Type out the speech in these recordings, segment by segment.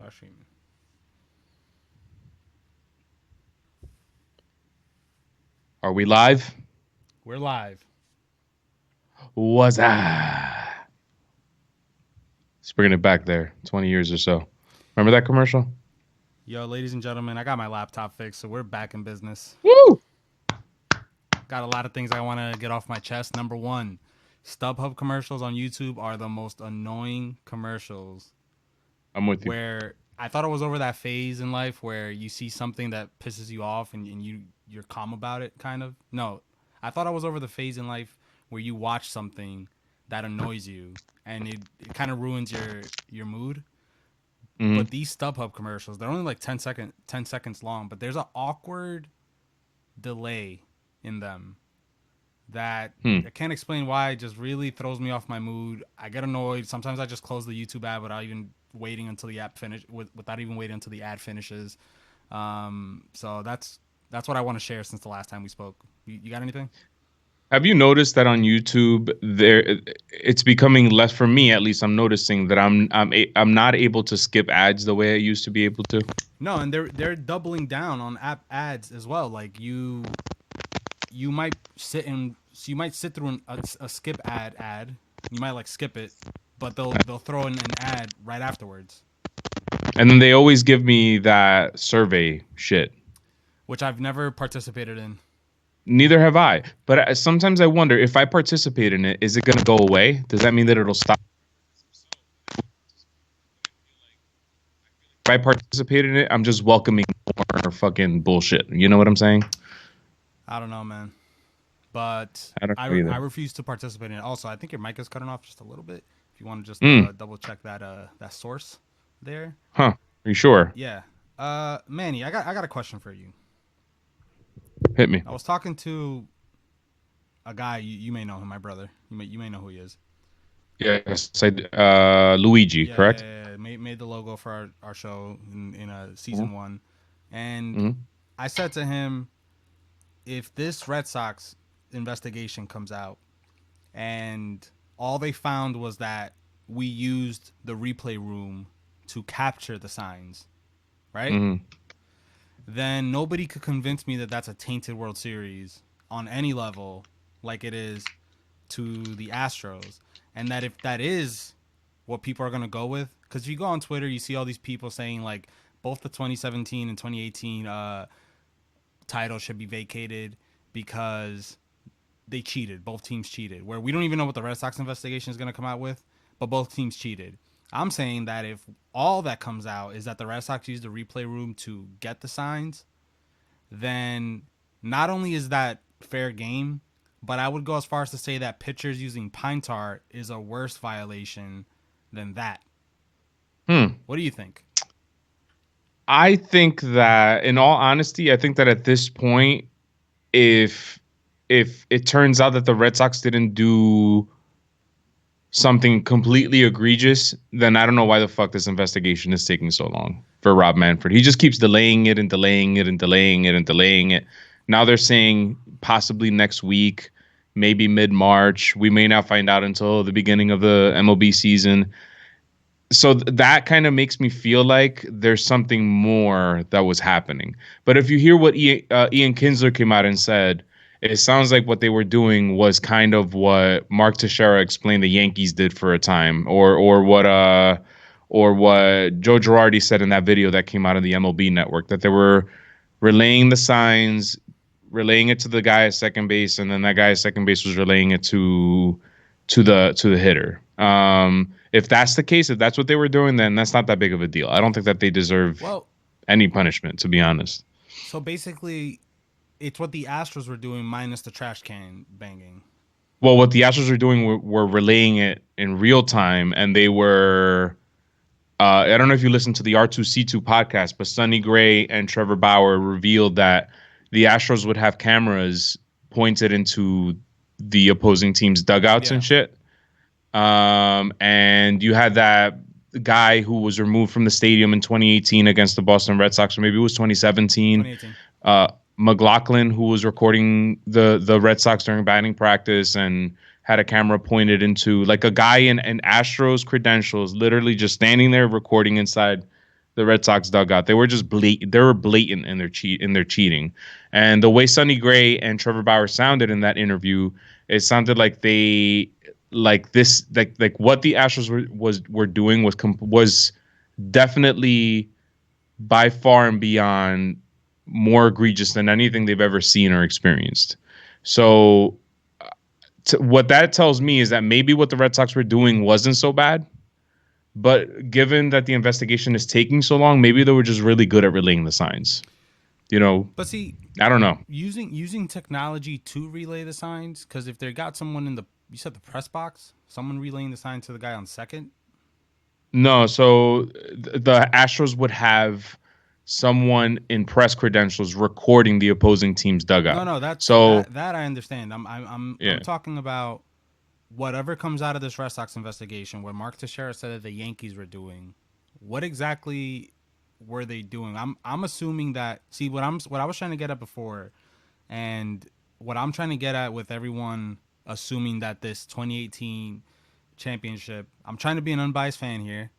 Live streaming. Are we live? We're live. Was I? Let's bring it back there. 20 years or so. Remember that commercial? Yo, ladies and gentlemen, I got my laptop fixed, so we're back in business. Woo! Got a lot of things I want to get off my chest. Number one, StubHub commercials on YouTube are the most annoying commercials. I'm with you. Where I thought I was over that phase in life where you see something that pisses you off and you're calm about it, kind of. No, I thought I was over the phase in life where you watch something that annoys you and it kind of ruins your mood. Mm-hmm. But these StubHub commercials, they're only like 10 seconds long, but there's an awkward delay in them that I can't explain why. It just really throws me off my mood. I get annoyed. Sometimes I just close the YouTube app without even waiting until the app without even waiting until the ad finishes. So that's what I want to share since the last time we spoke. You got anything? Have you noticed that on YouTube it's becoming less, for me at least? I'm noticing that I'm not able to skip ads the way I used to be able to. No, and they're doubling down on app ads as well. Like you might you might sit through a skip ad. You might like skip it, but they'll throw in an ad right afterwards. And then they always give me that survey shit. Which I've never participated in. Neither have I. But sometimes I wonder, if I participate in it, is it going to go away? Does that mean that it'll stop? If I participate in it, I'm just welcoming more fucking bullshit. You know what I'm saying? I don't know, man. But I don't I, know either. I refuse to participate in it. Also, I think your mic is cutting off just a little bit. If you want to just double check that source there. Huh. Are you sure? Yeah. Manny, I got a question for you. Hit me. I was talking to a guy, you may know him, my brother. You may know who he is. Yes, Luigi, correct? Yeah. Made the logo for our show in season 1. And Mm-hmm. I said to him, if this Red Sox investigation comes out and all they found was that we used the replay room to capture the signs, right? Mm-hmm. Then nobody could convince me that that's a tainted World Series on any level like it is to the Astros. And that if that is what people are going to go with, because if you go on Twitter, you see all these people saying like both the 2017 and 2018 title should be vacated because they cheated. Both teams cheated. Where we don't even know what the Red Sox investigation is going to come out with, but both teams cheated. I'm saying that if all that comes out is that the Red Sox used the replay room to get the signs, then not only is that fair game, but I would go as far as to say that pitchers using pine tar is a worse violation than that. What do you think? I think that, in all honesty, I think that at this point, if it turns out that the Red Sox didn't do something completely egregious, then I don't know why the fuck this investigation is taking so long for Rob Manfred. He just keeps delaying it and delaying it and delaying it and delaying it. Now they're saying possibly next week, maybe mid-March. We may not find out until the beginning of the MLB season. So that kind of makes me feel like there's something more that was happening. But if you hear what Ian Kinsler came out and said, it sounds like what they were doing was kind of what Mark Teixeira explained the Yankees did for a time, or what Joe Girardi said in that video that came out of the MLB Network, that they were relaying the signs, relaying it to the guy at second base, and then that guy at second base was relaying it to the hitter. If that's the case, if that's what they were doing, then that's not that big of a deal. I don't think that they deserve any punishment, to be honest. So basically, it's what the Astros were doing minus the trash can banging. Well, what the Astros were doing were relaying it in real time, and they were. I don't know if you listened to the R2C2 podcast, but Sonny Gray and Trevor Bauer revealed that the Astros would have cameras pointed into the opposing team's dugouts and shit. And you had that guy who was removed from the stadium in 2018 against the Boston Red Sox, or maybe it was 2017. 2018. McLaughlin, who was recording the Red Sox during batting practice and had a camera pointed into, like, a guy in Astros credentials, literally just standing there recording inside the Red Sox dugout. They were just blatant. They were blatant in their cheating, and the way Sonny Gray and Trevor Bauer sounded in that interview, it sounded like they like this like what the Astros were doing was definitely by far and beyond more egregious than anything they've ever seen or experienced. So what that tells me is that maybe what the Red Sox were doing wasn't so bad, but given that the investigation is taking so long, maybe they were just really good at relaying the signs. You know, But see, I don't know. using technology to relay the signs, because if they got someone in the, you said the press box, someone relaying the sign to the guy on second. No, so the Astros would have someone in press credentials recording the opposing team's No, dugout. no, that's So that I understand. I'm yeah, talking about whatever comes out of this Red Sox investigation, where Mark Teixeira said that the Yankees were doing. What exactly were they doing? I'm assuming that. See, what I was trying to get at before, and what I'm trying to get at with everyone assuming that this 2018 championship. I'm trying to be an unbiased fan here,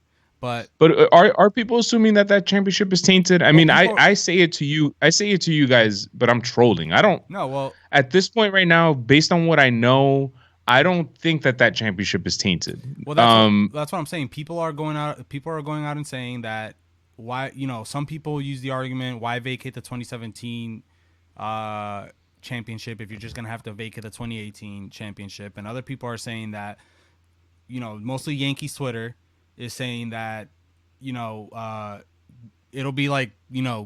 but but are people assuming that that championship is tainted? I well, mean, people I say it to you, I say it to you guys, but I'm trolling. I don't no, well, at this point right now, based on what I know, I don't think that that championship is tainted. well, Um, that's what I'm saying. People are going out. People are going out and saying that why, some people use the argument, why vacate the 2017 uh, championship if you're just gonna have to vacate the 2018 championship, and other people are saying that, mostly Yankees Twitter is saying that, you know uh, it'll be like,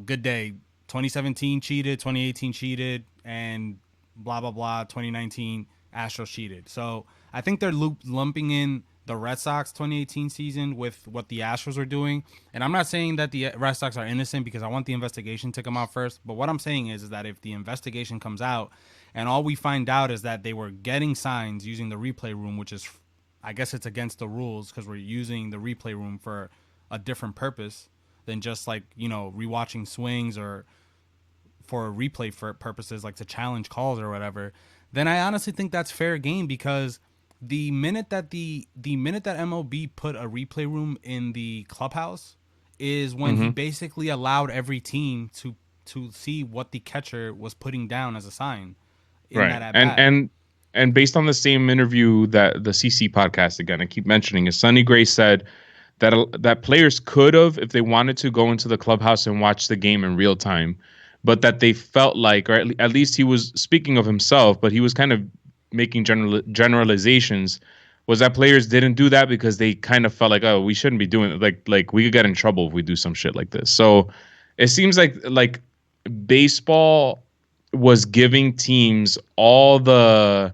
good day, 2017 cheated, 2018 cheated, and blah blah blah, 2019 Astros cheated. So I think they're lumping in the Red Sox 2018 season with what the Astros are doing. And I'm not saying that the Red Sox are innocent, because I want the investigation to come out first. But what I'm saying is that if the investigation comes out and all we find out is that they were getting signs using the replay room, which is, I guess it's against the rules because we're using the replay room for a different purpose than just like, rewatching swings or for replay for purposes, like to challenge calls or whatever, then I honestly think that's fair game, because the minute that MLB put a replay room in the clubhouse is when he mhm. basically allowed every team to see what the catcher was putting down as a sign in Right. that at And bat. and based on the same interview that the CC podcast again, I keep mentioning, is Sonny Gray said that that players could have, if they wanted to, go into the clubhouse and watch the game in real time, but that they felt like, or at least he was speaking of himself, but he was kind of making generalizations, was that players didn't do that because they kind of felt like, oh, we shouldn't be doing it. Like we could get in trouble if we do some shit like this. So it seems like baseball was giving teams all the,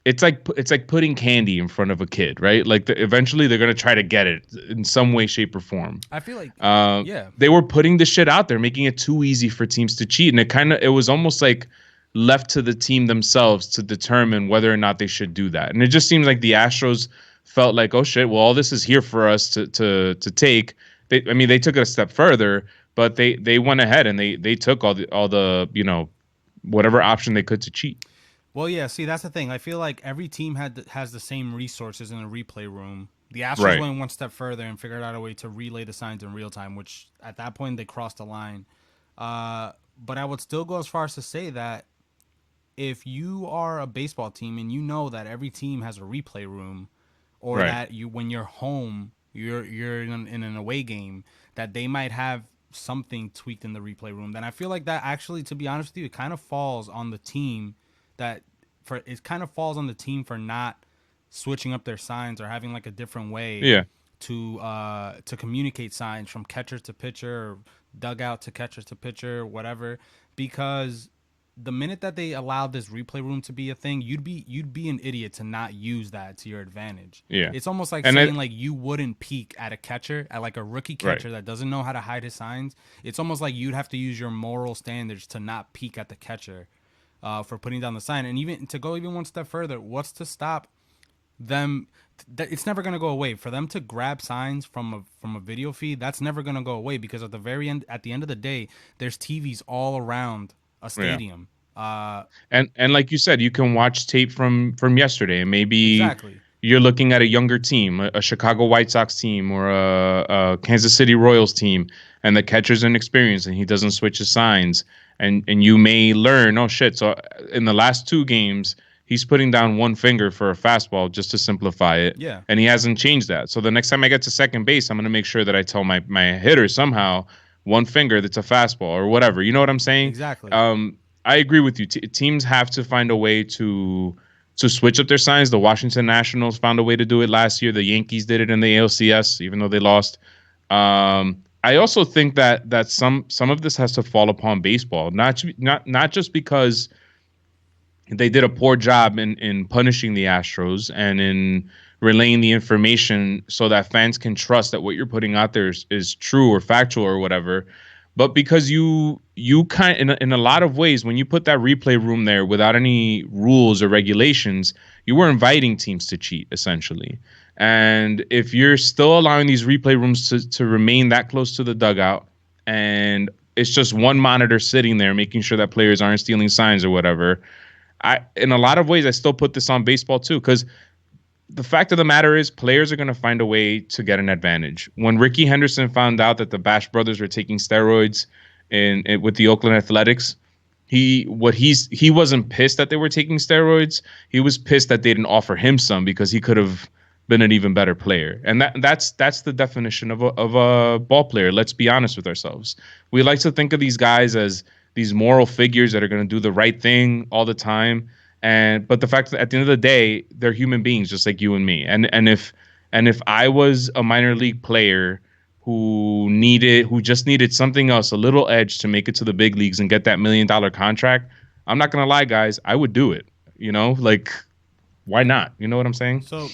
it's like putting candy in front of a kid, right? Like eventually they're gonna try to get it in some way, shape, or form. I feel like, yeah. They were putting the shit out there, making it too easy for teams to cheat, and it was almost like left to the team themselves to determine whether or not they should do that. And it just seems like the Astros felt like, oh shit, well, all this is here for us to take. I mean, they took it a step further, but they went ahead and they took all the whatever option they could to cheat. Well, yeah. See, that's the thing. I feel like every team has the same resources in a replay room. The Astros Right. went one step further and figured out a way to relay the signs in real time, which at that point they crossed the line. But I would still go as far as to say that if you are a baseball team and you know that every team has a replay room, or Right. that you, when you're home, you're in an away game, that they might have something tweaked in the replay room, then I feel like that actually, to be honest with you, it kind of falls on the team that for it kind of falls on the team for not switching up their signs or having like a different way Yeah. to communicate signs from catcher to pitcher, or dugout to catcher to pitcher, whatever. Because the minute that they allowed this replay room to be a thing, you'd be an idiot to not use that to your advantage. Yeah. It's almost like And saying it, like you wouldn't peek at a catcher, at like a rookie right. catcher that doesn't know how to hide his signs. It's almost like you'd have to use your moral standards to not peek at the catcher for putting down the sign. And even to go even one step further, what's to stop them? It's never going to go away for them to grab signs from a video feed. That's never going to go away, because at the end of the day, there's TVs all around a Yeah. stadium. And like you said, you can watch tape from yesterday, and maybe Exactly. you're looking at a younger team, a Chicago White Sox team or a Kansas City Royals team, and the catcher's inexperienced and he doesn't switch his signs, and you may learn, oh shit, so in the last two games he's putting down one finger for a fastball just to simplify it, Yeah, and he hasn't changed that. So the next time I get to second base, I'm gonna make sure that I tell my hitter somehow one finger that's a fastball or whatever. You know what I'm saying? exactly. I agree with you. Teams have to find a way to switch up their signs. The Washington Nationals found a way to do it last year. The Yankees did it in the ALCS, even though they lost. I also think that some of this has to fall upon baseball, not just because they did a poor job in punishing the Astros and in relaying the information so that fans can trust that what you're putting out there is true or factual or whatever, but because you kind in a lot of ways when you put that replay room there without any rules or regulations, you were inviting teams to cheat essentially. And if you're still allowing these replay rooms to remain that close to the dugout, and it's just one monitor sitting there making sure that players aren't stealing signs or whatever, I in a lot of ways I still put this on baseball too, because the fact of the matter is players are going to find a way to get an advantage. When Ricky Henderson found out that the Bash brothers were taking steroids with the Oakland Athletics, he wasn't pissed that they were taking steroids. He was pissed that they didn't offer him some because he could have been an even better player. And that's the definition of a ball player. Let's be honest with ourselves. We like to think of these guys as these moral figures that are going to do the right thing all the time. But the fact that at the end of the day, they're human beings just like you and me. And if I was a minor league player who just needed something else, a little edge to make it to the big leagues and get that $1 million contract, I'm not gonna lie, guys, I would do it. Like, why not? You know what I'm saying? So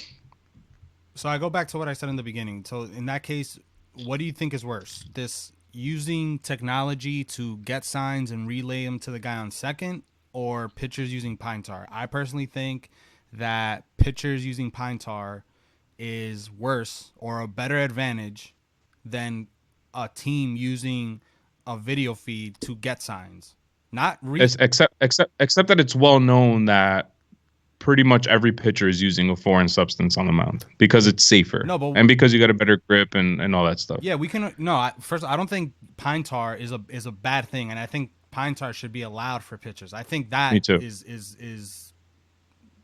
I go back to what I said in the beginning. So in that case, what do you think is worse? This using technology to get signs and relay them to the guy on second, or pitchers using pine tar? I personally think that pitchers using pine tar is worse or a better advantage than a team using a video feed to get signs. Not re It's, except that it's well known that pretty much every pitcher is using a foreign substance on the mound because it's safer No, but and because you got a better grip and all that stuff. yeah, we can no. First, I don't think pine tar is a bad thing, and I think pine tar should be allowed for pitchers. I think Me that too. is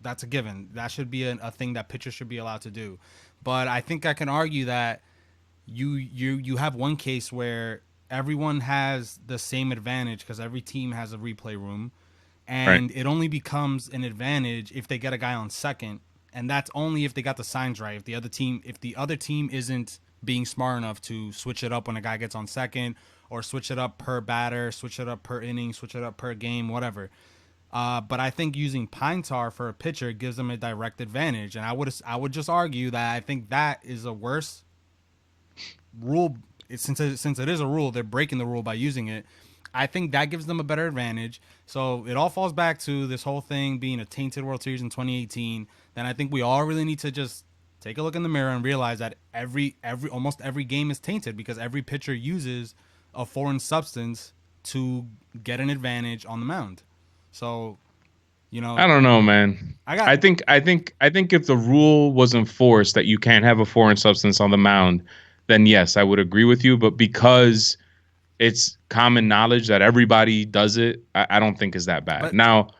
that's a given. That should be a thing that pitchers should be allowed to do. But I think I can argue that you have one case where everyone has the same advantage because every team has a replay room, Right. and it only becomes an advantage if they get a guy on second, and that's only if they got the signs right. If the other team isn't being smart enough to switch it up when a guy gets on second, or switch it up per batter, switch it up per inning, switch it up per game, whatever. But I think using pine tar for a pitcher gives them a direct advantage, and I would just argue that I think that is a worse rule. Since it is a rule, they're breaking the rule by using it. I think that gives them a better advantage. So it all falls back to this whole thing being a tainted World Series in 2018. Then I think we all really need to just take a look in the mirror and realize that almost every game is tainted because every pitcher uses a foreign substance to get an advantage on the mound. So, you know, I don't know, man. I got I think if the rule was enforced that you can't have a foreign substance on the mound, then yes, I would agree with you. But because it's common knowledge that everybody does it, I don't think is that bad. but Now,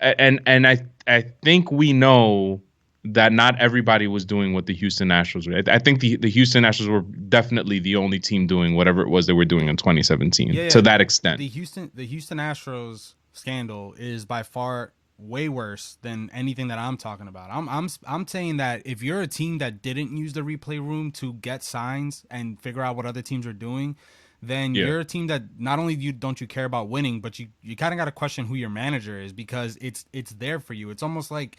and I think we know that not everybody was doing what the Houston Nationals were. I think the Houston Nationals were definitely the only team doing whatever it was they were doing in 2017 yeah, to yeah, that extent. the Houston Astros scandal is by far way worse than anything that I'm talking about. I'm saying that if you're a team that didn't use the replay room to get signs and figure out what other teams are doing, then Yeah. you're a team that not only don't you care about winning, but you kind of got to question who your manager is because it's there for you.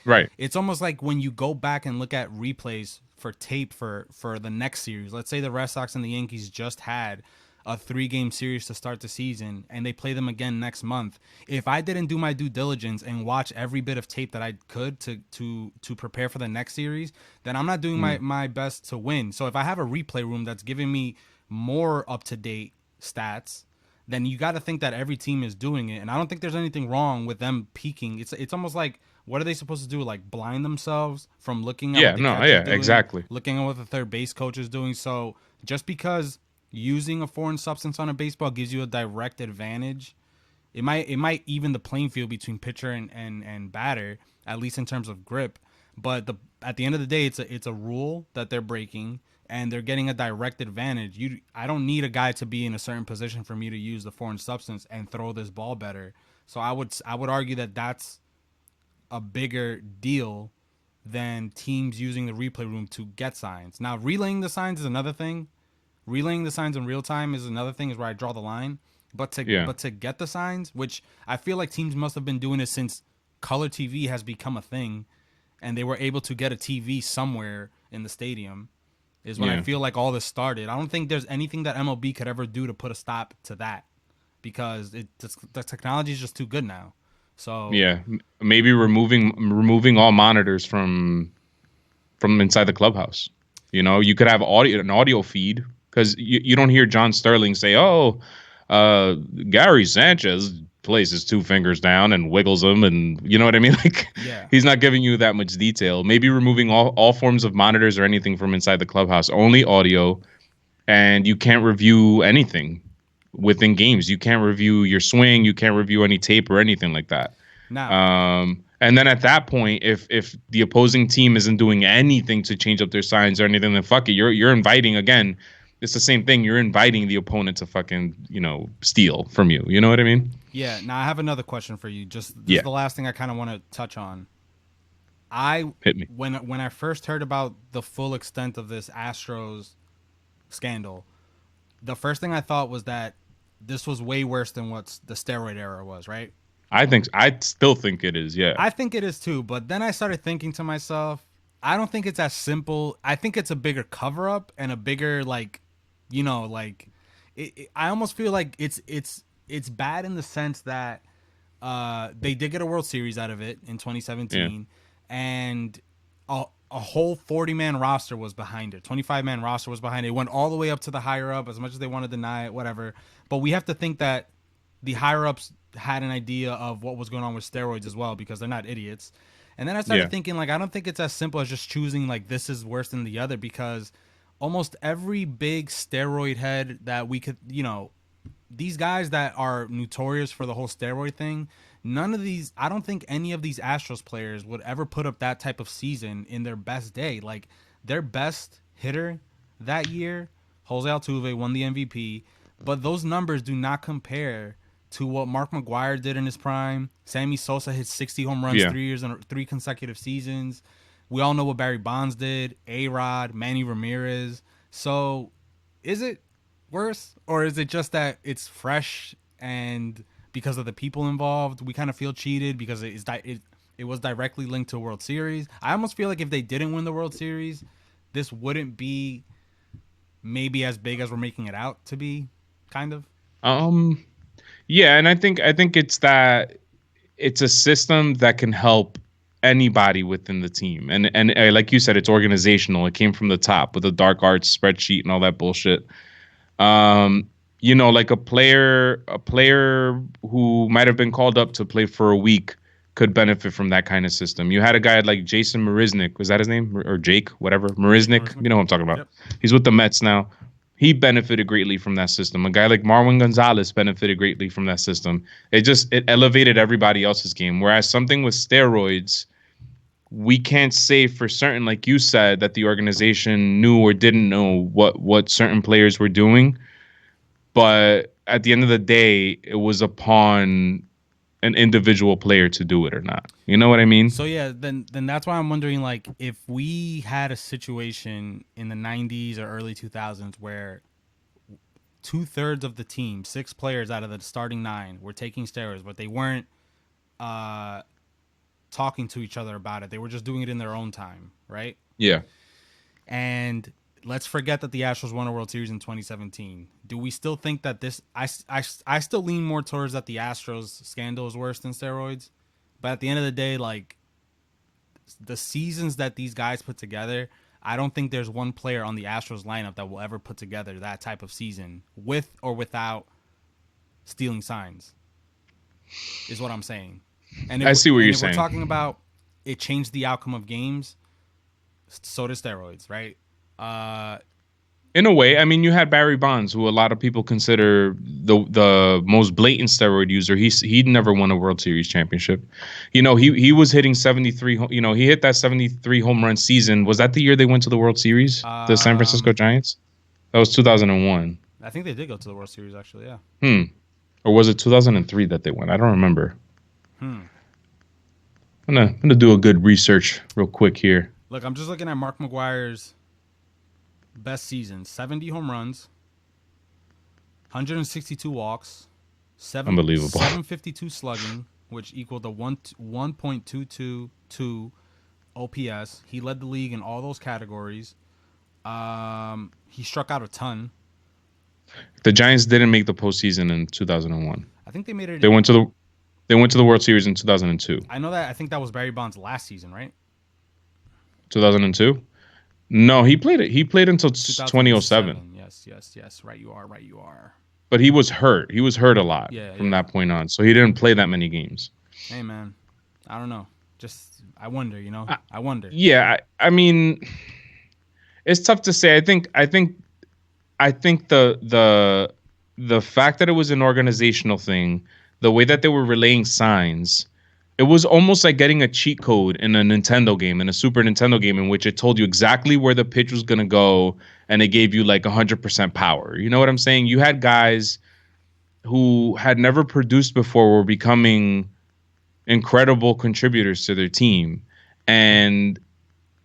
Right. It's almost like when you go back and look at replays for tape for the next series. Let's say the Red Sox and the Yankees just had a 3-game series to start the season and they play them again next month. If I didn't do my due diligence and watch every bit of tape that I could to prepare for the next series, then I'm not doing my best to win. So if I have a replay room that's giving me more up to date stats, then you got to think that every team is doing it. And I don't think there's anything wrong with them peaking. It's almost like what are they supposed to do? Like blind themselves from looking at Yeah, what the no, catcher's yeah, doing, exactly. looking at what the third base coach is doing. So just because using a foreign substance on a baseball gives you a direct advantage, it might even the playing field between pitcher and batter, at least in terms of grip. But at the end of the day, it's a rule that they're breaking, and they're getting a direct advantage. I don't need a guy to be in a certain position for me to use the foreign substance and throw this ball better. So I would argue that that's a bigger deal than teams using the replay room to get signs. Now, relaying the signs is another thing. Relaying the signs in real time is another thing, is where I draw the line. But to Yeah, but to get the signs, which I feel like teams must have been doing it since color TV has become a thing, and they were able to get a TV somewhere in the stadium, is when I yeah, feel like all this started. I don't think there's anything that MLB could ever do to put a stop to that, because the technology is just too good now. So yeah. Maybe removing all monitors from inside the clubhouse. You know, you could have an audio feed because you don't hear John Sterling say, "Oh, uh, Gary Sanchez places two fingers down and wiggles them," and you know what I mean. Like yeah. he's not giving you that much detail. Maybe removing all forms of monitors or anything from inside the clubhouse, only audio, and you can't review anything within games. You can't review your swing. You can't review any tape or anything like that. Now, And then at that point, if the opposing team isn't doing anything to change up their signs or anything, then fuck it. You're inviting again. It's the same thing. You're inviting the opponent to fucking steal from you. You know what I mean? yeah. Now I have another question for you. Just this is Yeah. the last thing I kind of want to touch on. I Hit me. when I first heard about the full extent of this Astros scandal, the first thing I thought was that this was way worse than what the steroid era was, right? I still think it is. Yeah. I think it is too, but then I started thinking to myself, I don't think it's as simple. I think it's a bigger cover up and a bigger like, like I almost feel like it's bad in the sense that they did get a World Series out of it in Yeah. 2017, and a whole 40-man roster was behind it. 25-man roster was behind it. It went all the way up to the higher up, as much as they want to deny it, whatever. But we have to think that the higher ups had an idea of what was going on with steroids as well, because they're not idiots. And then I started Yeah. thinking, like, I don't think it's as simple as just choosing like this is worse than the other, because almost every big steroid head that we could, these guys that are notorious for the whole steroid thing, none of these, I don't think any of these Astros players would ever put up that type of season in their best day. Like their best hitter that year, Jose Altuve, won the MVP, but those numbers do not compare to what Mark McGwire did in his prime. Sammy Sosa hit 60 home runs Yeah. 3 years in 3 consecutive seasons. We all know what Barry Bonds did, A-Rod, Manny Ramirez. So is it worse, or is it just that it's fresh, and because of the people involved we kind of feel cheated because it was directly linked to a World Series? I almost feel like if they didn't win the World Series, this wouldn't be maybe as big as we're making it out to be, kind of. Um. Yeah, and I think it's a system that can help anybody within the team, and like you said, it's organizational. It came from the top with the dark arts spreadsheet and all that bullshit. Um, like a player who might have been called up to play for a week could benefit from that kind of system. You had a guy like Jason Marisnik, was that his name? Or Jake, whatever. Jake Marisnik, Marisnick. you know what I'm talking about. Yep. He's with the Mets now. He benefited greatly from that system. A guy like Marwin Gonzalez benefited greatly from that system. It elevated everybody else's game. Whereas something with steroids, we can't say for certain, like you said, that the organization knew or didn't know what certain players were doing. But at the end of the day, it was upon an individual player to do it or not. You know what I mean? So yeah, then that's why I'm wondering, like, if we had a situation in the 90s or early 2000s where 2/3 of the team, 6 players out of the starting 9, were taking steroids, but they weren't uh, talking to each other about it. They were just doing it in their own time, right? Yeah. And let's forget that the Astros won a World Series in 2017. Do we still think that this? I still lean more towards that the Astros scandal is worse than steroids. But at the end of the day, like, the seasons that these guys put together, I don't think there's one player on the Astros lineup that will ever put together that type of season with or without stealing signs, is what I'm saying. And I see what you're if we're saying. talking about it changed the outcome of games. So did steroids, right? In a way, I mean, you had Barry Bonds, who a lot of people consider the most blatant steroid user. He never won a World Series championship. You know, he was hitting 73. You know, he hit that 73 home run season. Was that the year they went to the World Series? The San Francisco Giants. That was 2001. I think they did go to the World Series, actually. Yeah. Or was it 2003 that they went? I don't remember. Hmm. I'm gonna do a good research real quick here. Look, I'm just looking at Mark McGwire's best season: 70 home runs, 162 walks, Unbelievable. 752 slugging, which equaled the 1.222 OPS. He led the league in all those categories. He struck out a ton. The Giants didn't make the postseason in 2001. I think they made it. They went to the World Series in 2002. I know that. I think that was Barry Bonds' last season, right? 2002? No, he played it. He played until 2007. Yes. Right, you are. But he was hurt. He was hurt a lot from yeah. that point on. So he didn't play that many games. Hey, man. I don't know. Just, I wonder, you know? I wonder. Yeah, I mean, it's tough to say. I think the fact that it was an organizational thing, the way that they were relaying signs, it was almost like getting a cheat code in a Nintendo game, in a Super Nintendo game, in which it told you exactly where the pitch was going to go, and it gave you like 100% power. You know what I'm saying? You had guys who had never produced before were becoming incredible contributors to their team. And,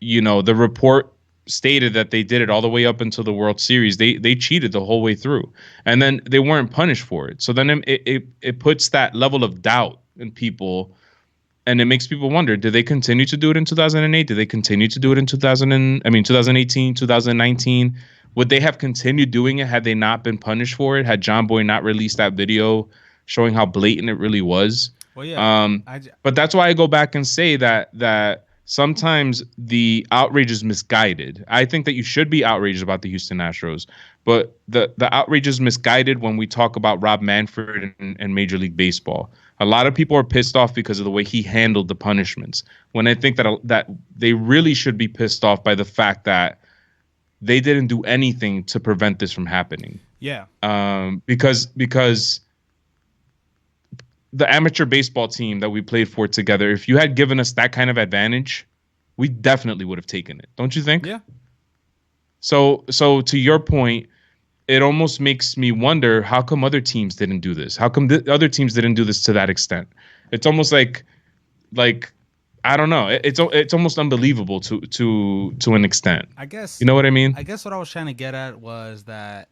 you know, the report stated that they did it all the way up until the World Series. They cheated the whole way through, and then they weren't punished for it. So then it puts that level of doubt in people. And it makes people wonder, did they continue to do it in 2008? Did they continue to do it in 2018, 2019? Would they have continued doing it had they not been punished for it? Had John Boy not released that video showing how blatant it really was? Well, yeah. But that's why I go back and say that sometimes the outrage is misguided. I think that you should be outraged about the Houston Astros, but the outrage is misguided when we talk about Rob Manfred and Major League Baseball. A lot of people are pissed off because of the way he handled the punishments, when I think that they really should be pissed off by the fact that they didn't do anything to prevent this from happening. Yeah. Because the amateur baseball team that we played for together, if you had given us that kind of advantage, we definitely would have taken it. Don't you think? Yeah. So to your point, it almost makes me wonder, how come other teams didn't do this? How come the other teams didn't do this to that extent? It's almost like I don't know. It's almost unbelievable to an extent. I guess. You know what I mean? I guess what I was trying to get at was that.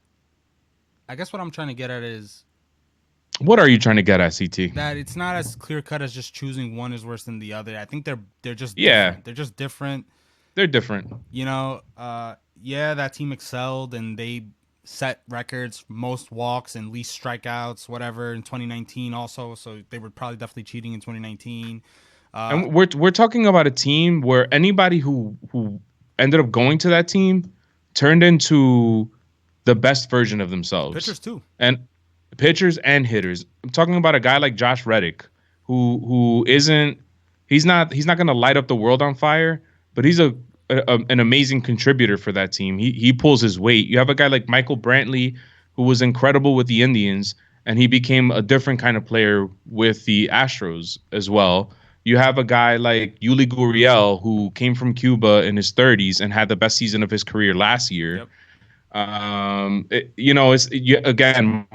I guess what I'm trying to get at is. What are you trying to get at, CT? That it's not as clear cut as just choosing one is worse than the other. I think they're just different. They're just different. They're different. You know, that team excelled and they set records, most walks and least strikeouts, whatever, in 2019 also. So they were probably definitely cheating in 2019. And we're talking about a team where anybody who ended up going to that team turned into the best version of themselves. Pitchers too. And pitchers and hitters. I'm talking about a guy like Josh Reddick, who isn't he's not going to light up the world on fire, but he's an amazing contributor for that team. He pulls his weight. You have a guy like Michael Brantley, who was incredible with the Indians, and he became a different kind of player with the Astros as well. You have a guy like Yuli Gurriel, who came from Cuba in his 30s and had the best season of his career last year. Yep. Again,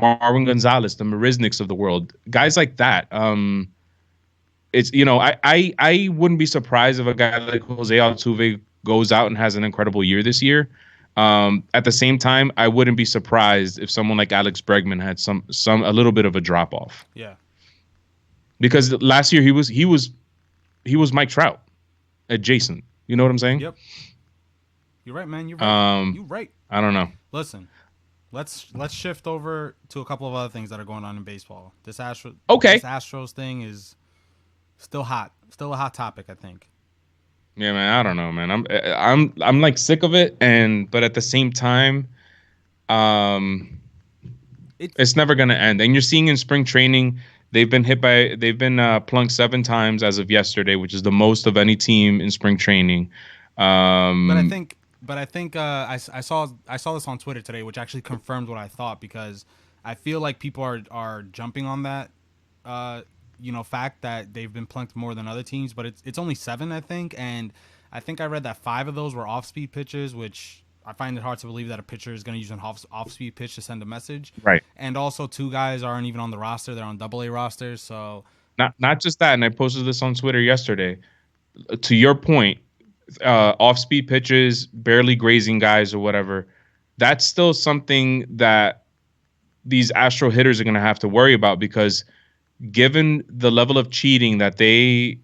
Marwin Gonzalez, the Marisniks of the world, guys like that. It's, you know, I wouldn't be surprised if a guy like Jose Altuve goes out and has an incredible year this year. At the same time, I wouldn't be surprised if someone like Alex Bregman had a little bit of a drop off. Yeah. Because last year he was Mike Trout adjacent. You know what I'm saying? Yep. You're right, man. You're right. You're right. I don't know. Listen, let's shift over to a couple of other things that are going on in baseball. This Astros thing is still hot. Still a hot topic, I think. Yeah, man. I don't know, man. I'm like sick of it, but at the same time, it's never gonna end. And you're seeing in spring training They've been plunked 7 times as of yesterday, which is the most of any team in spring training. But I Um, think, I saw this on Twitter today, which actually confirmed what I thought because I feel like people are jumping on that, uh, fact that they've been plunked more than other teams, but it's only 7, I think, and I think I read that 5 of those were off speed pitches, which I find it hard to believe that a pitcher is going to use an off speed pitch to send a message, right. and also 2 guys aren't even on the roster; they're on Double A rosters, so Not just that, and I posted this on Twitter yesterday. To your point, off speed pitches, barely grazing guys or whatever, that's still something that these Astro hitters are going to have to worry about because given the level of cheating that they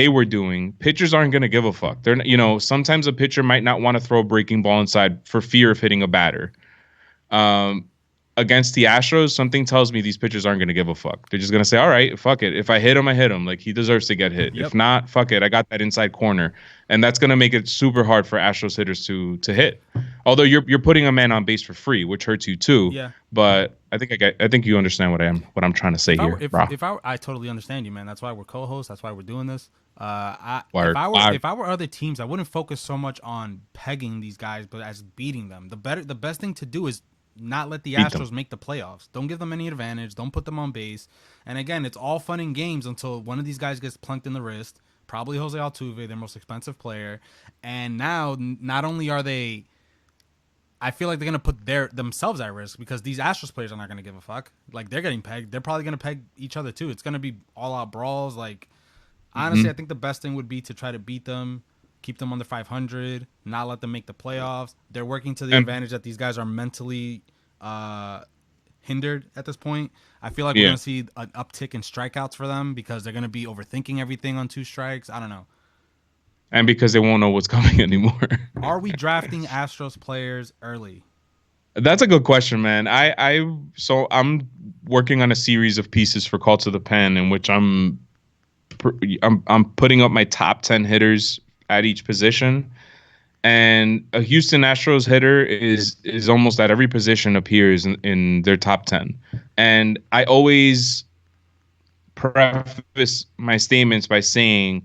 were doing, pitchers aren't going to give a fuck. They're sometimes a pitcher might not want to throw a breaking ball inside for fear of hitting a batter. Um, Against the Astros, something tells me these pitchers aren't going to give a fuck. They're just going to say, all right, fuck it. If I hit him, I hit him. Like, he deserves to get hit. yep. If not, fuck it. I got that inside corner. And that's going to make it super hard for Astros hitters to hit. Although you're putting a man on base for free, which hurts you too. Yeah. But I think you understand what I'm trying to say here. I totally understand you, man. That's why we're co-hosts. That's why we're doing this. Word. If I were other teams, I wouldn't focus so much on pegging these guys, but as beating them. The best thing to do is not let the Beat them. Astros make the playoffs. Don't give them any advantage. Don't put them on base. And again, it's all fun and games until one of these guys gets plunked in the wrist. Probably Jose Altuve, their most expensive player. And now, not only are they, I feel like they're gonna put themselves at risk because these Astros players are not gonna give a fuck. Like they're getting pegged. They're probably gonna peg each other too. It's gonna be all out brawls. Like honestly, I think the best thing would be to try to beat them, keep them under 500, not let them make the playoffs. They're working to the And advantage that these guys are mentally hindered at this point. I feel like we're yeah. going to see an uptick in strikeouts for them because they're going to be overthinking everything on 2 strikes. I don't know. And because they won't know what's coming anymore. Are we drafting Astros players early? That's a good question, man. So I'm working on a series of pieces for Call to the Pen in which I'm putting up my top 10 hitters at each position. And a Houston Astros hitter is almost at every position appears in their top 10. And I always preface my statements by saying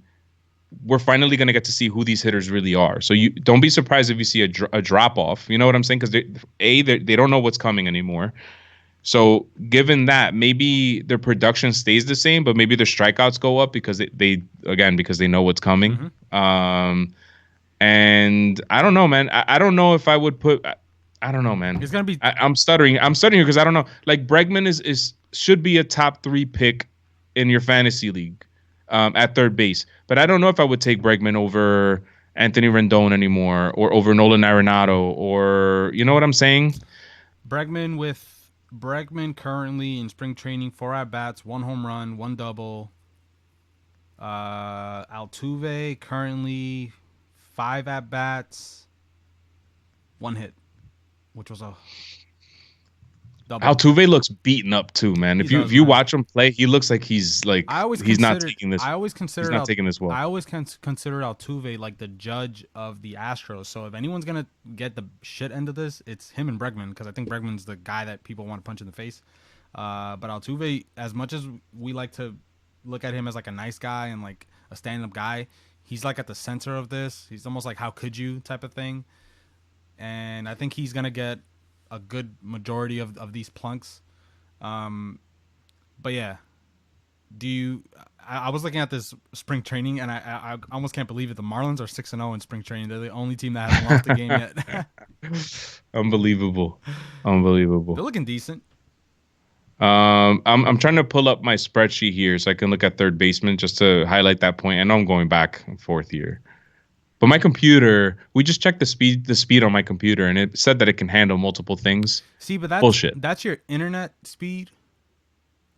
we're finally going to get to see who these hitters really are. So you don't be surprised if you see a drop off. You know what I'm saying? Because they don't know what's coming anymore. So given that, maybe their production stays the same, but maybe their strikeouts go up because because they know what's coming. Mm-hmm. And I don't know, man. I don't know if I would put. I don't know, man. It's gonna be. I'm stuttering. I'm stuttering here because I don't know. Like Bregman is should be a top 3 pick in your fantasy league at third base, but I don't know if I would take Bregman over Anthony Rendon anymore or over Nolan Arenado or you know what I'm saying. Bregman currently in spring training, 4 at bats, 1 home run, 1 double. Altuve currently 5 at bats, 1 hit, which was a double. Altuve looks beaten up too, man. If you Man. watch him play, he looks like he's not taking this. I always considered he's not taking this well. I always considered Altuve like the judge of the Astros. So if anyone's gonna get the shit end of this, it's him and Bregman because I think Bregman's the guy that people want to punch in the face. But Altuve, as much as we like to look at him as like a nice guy and like a stand-up guy, he's like at the center of this. He's almost like how could you type of thing. And I think he's gonna get a good majority of these plunks. But yeah, I was looking at this spring training and I almost can't believe it. The Marlins are 6-0 in spring training. They're the only team that hasn't lost a game yet. Unbelievable. They're looking decent. I'm trying to pull up my spreadsheet here so I can look at third baseman just to highlight that point. I know I'm going back and forth here. But my computer, we just checked the speed on my computer, and it said that it can handle multiple things. See, but that's bullshit. That's your internet speed.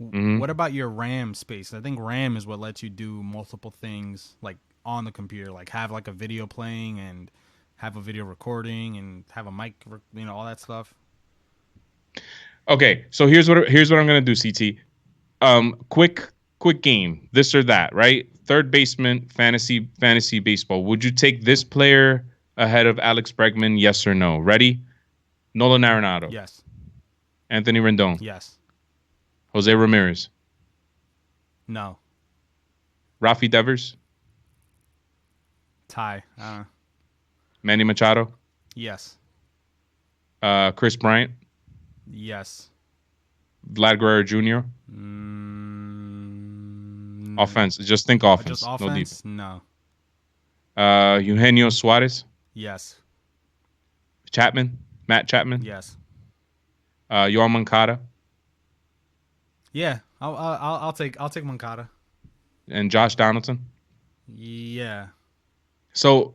Mm-hmm. What about your RAM space? I think RAM is what lets you do multiple things like on the computer, like have like a video playing and have a video recording and have a mic, all that stuff. Okay, so here's what I'm gonna do, CT. Quick game, this or that, right? Third baseman, fantasy baseball. Would you take this player ahead of Alex Bregman? Yes or no? Ready? Nolan Arenado. Yes. Anthony Rendon. Yes. Jose Ramirez. No. Rafi Devers, Ty. Manny Machado, Yes. Chris Bryant, Yes. Vlad Guerrero Jr. Mm, Offense. Just think just offense, no defense. offense? No. Eugenio Suarez, Yes. Chapman, Matt Chapman, Yes. Yoan Moncada, Yeah. I'll take Moncada. and Josh Donaldson. Yeah. So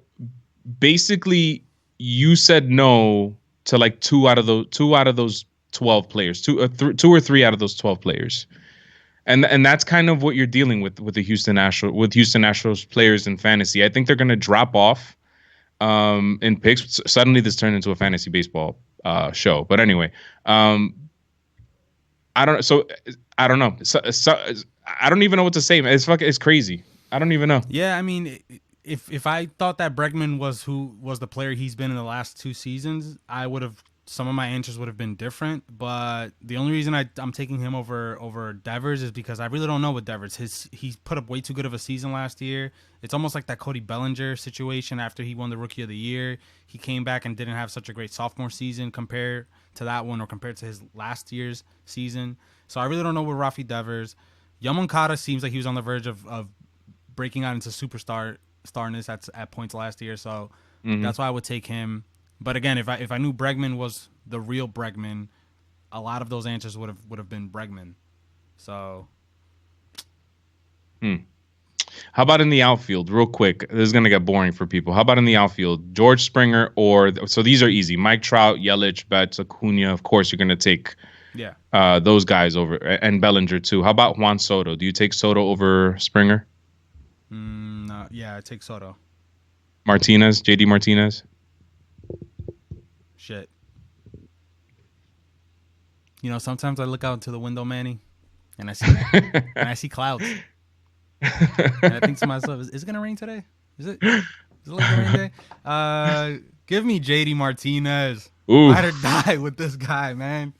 basically, you said no to like two out of those 12 players, two or three out of those 12 players, and that's kind of what you're dealing with the Houston Astros players in fantasy. I think they're going to drop off in picks. Suddenly, this turned into a fantasy baseball show. But anyway, I don't. So I don't know. I don't even know what to say. Man. It's crazy. I don't even know. Yeah, I mean, if I thought that Bregman was who was the player he's been in the last 2 seasons, I would have some of my interests would have been different. But the only reason I'm taking him over Devers is because I really don't know with Devers. He put up way too good of a season last year. It's almost like that Cody Bellinger situation after he won the Rookie of the Year. He came back and didn't have such a great sophomore season compared to that one or compared to his last year's season. So I really don't know with Rafi Devers. Yamonkata seems like he was on the verge of breaking out into starness at points last year, so that's why I would take him. But again, if I knew Bregman was the real Bregman, a lot of those answers would have been Bregman. So, How about in the outfield, real quick? This is gonna get boring for people. How about in the outfield, George Springer so these are easy: Mike Trout, Yelich, Betts, Acuna. Of course, you're gonna take yeah, those guys over, and Bellinger too. How about Juan Soto? Do you take Soto over Springer? no, yeah, I take Soto. Martinez, JD Martinez. Shit. Sometimes I look out into the window, Manny, and I see clouds, and I think to myself, is it gonna rain today? Is it like a rain day? Give me JD Martinez. Ooh. Ride or die with this guy, man.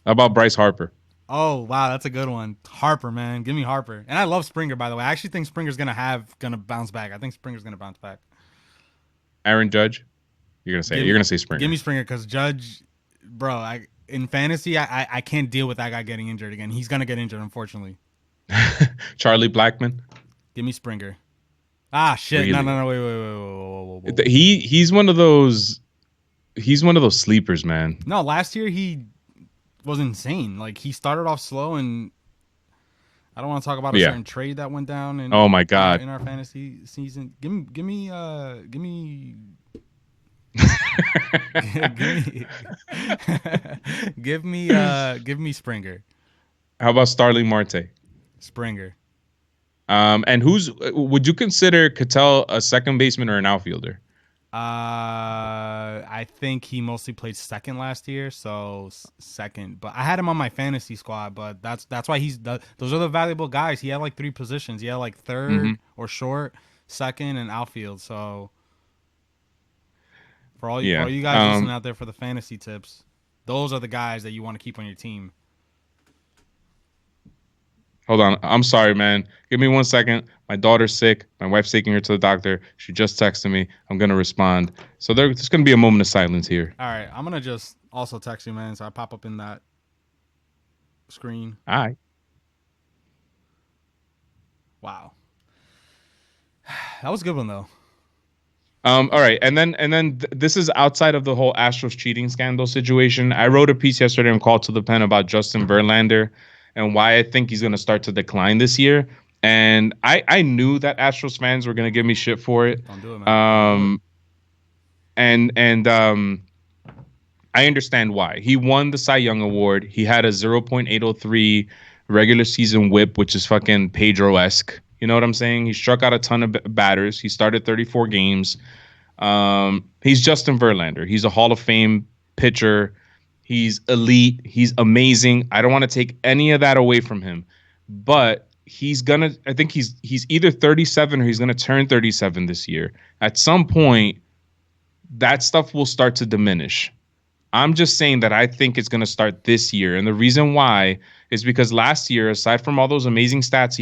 How about Bryce Harper? Oh wow, that's a good one. Harper, man, give me Harper. And I love Springer, by the way. I actually think Springer's gonna bounce back. I think Springer's gonna bounce back. Aaron Judge. You're gonna say Springer. Give me Springer because Judge, bro. In fantasy, I can't deal with that guy getting injured again. He's gonna get injured, unfortunately. Charlie Blackmon. Give me Springer. Ah shit! Really? No, wait, whoa. He's one of those. He's one of those sleepers, man. No, last year he was insane. Like he started off slow, and I don't want to talk about a certain trade that went down. Oh my god! In our fantasy season, give me, give me, give me Springer. How about Starling Marte? Springer. And would you consider Cattell a second baseman or an outfielder? I think he mostly played second last year, so second. But I had him on my fantasy squad, but that's why those are the valuable guys. He had like 3 positions. He had like third or short, second, and outfield. So for all you guys listening out there for the fantasy tips, those are the guys that you want to keep on your team. Hold on. I'm sorry, man. Give me 1 second. My daughter's sick. My wife's taking her to the doctor. She just texted me. I'm going to respond. So there's going to be a moment of silence here. All right. I'm going to just also text you, man, so I pop up in that screen. All right. Wow. That was a good one, though. All right. And then this is outside of the whole Astros cheating scandal situation. I wrote a piece yesterday on Call to the Pen about Justin Verlander and why I think he's going to start to decline this year. And I knew that Astros fans were going to give me shit for it. Don't do it, man. And I understand why. He won the Cy Young Award. He had a 0.803 regular season whip, which is fucking Pedro-esque. You know what I'm saying? He struck out a ton of batters. He started 34 games. He's Justin Verlander. He's a Hall of Fame pitcher. He's elite. He's amazing. I don't want to take any of that away from him. But I think he's either 37 or he's going to turn 37 this year. At some point, that stuff will start to diminish. I'm just saying that I think it's going to start this year. And the reason why is because last year, aside from all those amazing stats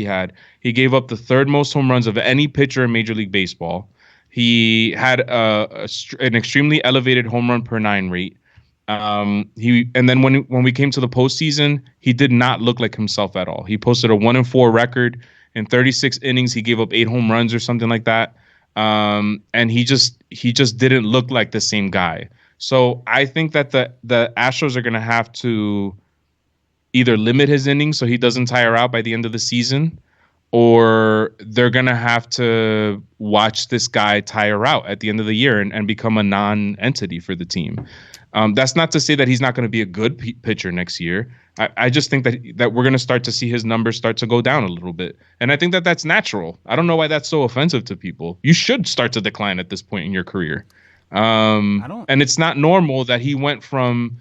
he gave up the third most home runs of any pitcher in Major League Baseball. He had an extremely elevated home run per nine rate. And then when we came to the postseason, he did not look like himself at all. He posted a 1-4 record in 36 innings. He gave up 8 home runs or something like that. And he just didn't look like the same guy. So I think that the Astros are going to have to either limit his innings so he doesn't tire out by the end of the season, or they're going to have to watch this guy tire out at the end of the year and become a non-entity for the team. That's not to say that he's not going to be a good pitcher next year. I just think that we're going to start to see his numbers start to go down a little bit. And I think that that's natural. I don't know why that's so offensive to people. You should start to decline at this point in your career. I don't. And it's not normal that he went from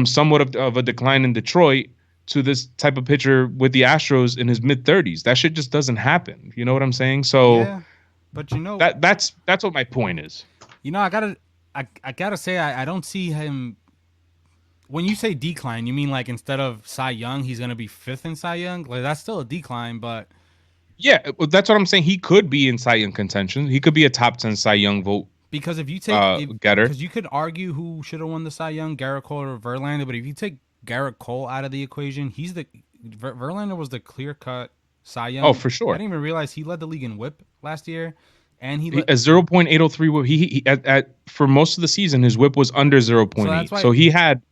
somewhat of a decline in Detroit to this type of pitcher with the Astros in his mid 30s. That shit just doesn't happen. You know what I'm saying? So Yeah, but that's what my point is. I gotta say I don't see him. When you say decline, you mean like instead of Cy Young, he's gonna be fifth in Cy Young? Like that's still a decline, but Yeah, well, that's what I'm saying. He could be in Cy Young contention. He could be a top 10 Cy Young vote because if you take getter. because you could argue who should have won the Cy Young, Garrett Cole or Verlander, but if you take Garrett Cole out of the equation, Verlander was the clear cut Cy Young. Oh, for sure. I didn't even realize he led the league in WHIP last year, and A 0.803 whip. For most of the season, his whip was under 0.8. So he had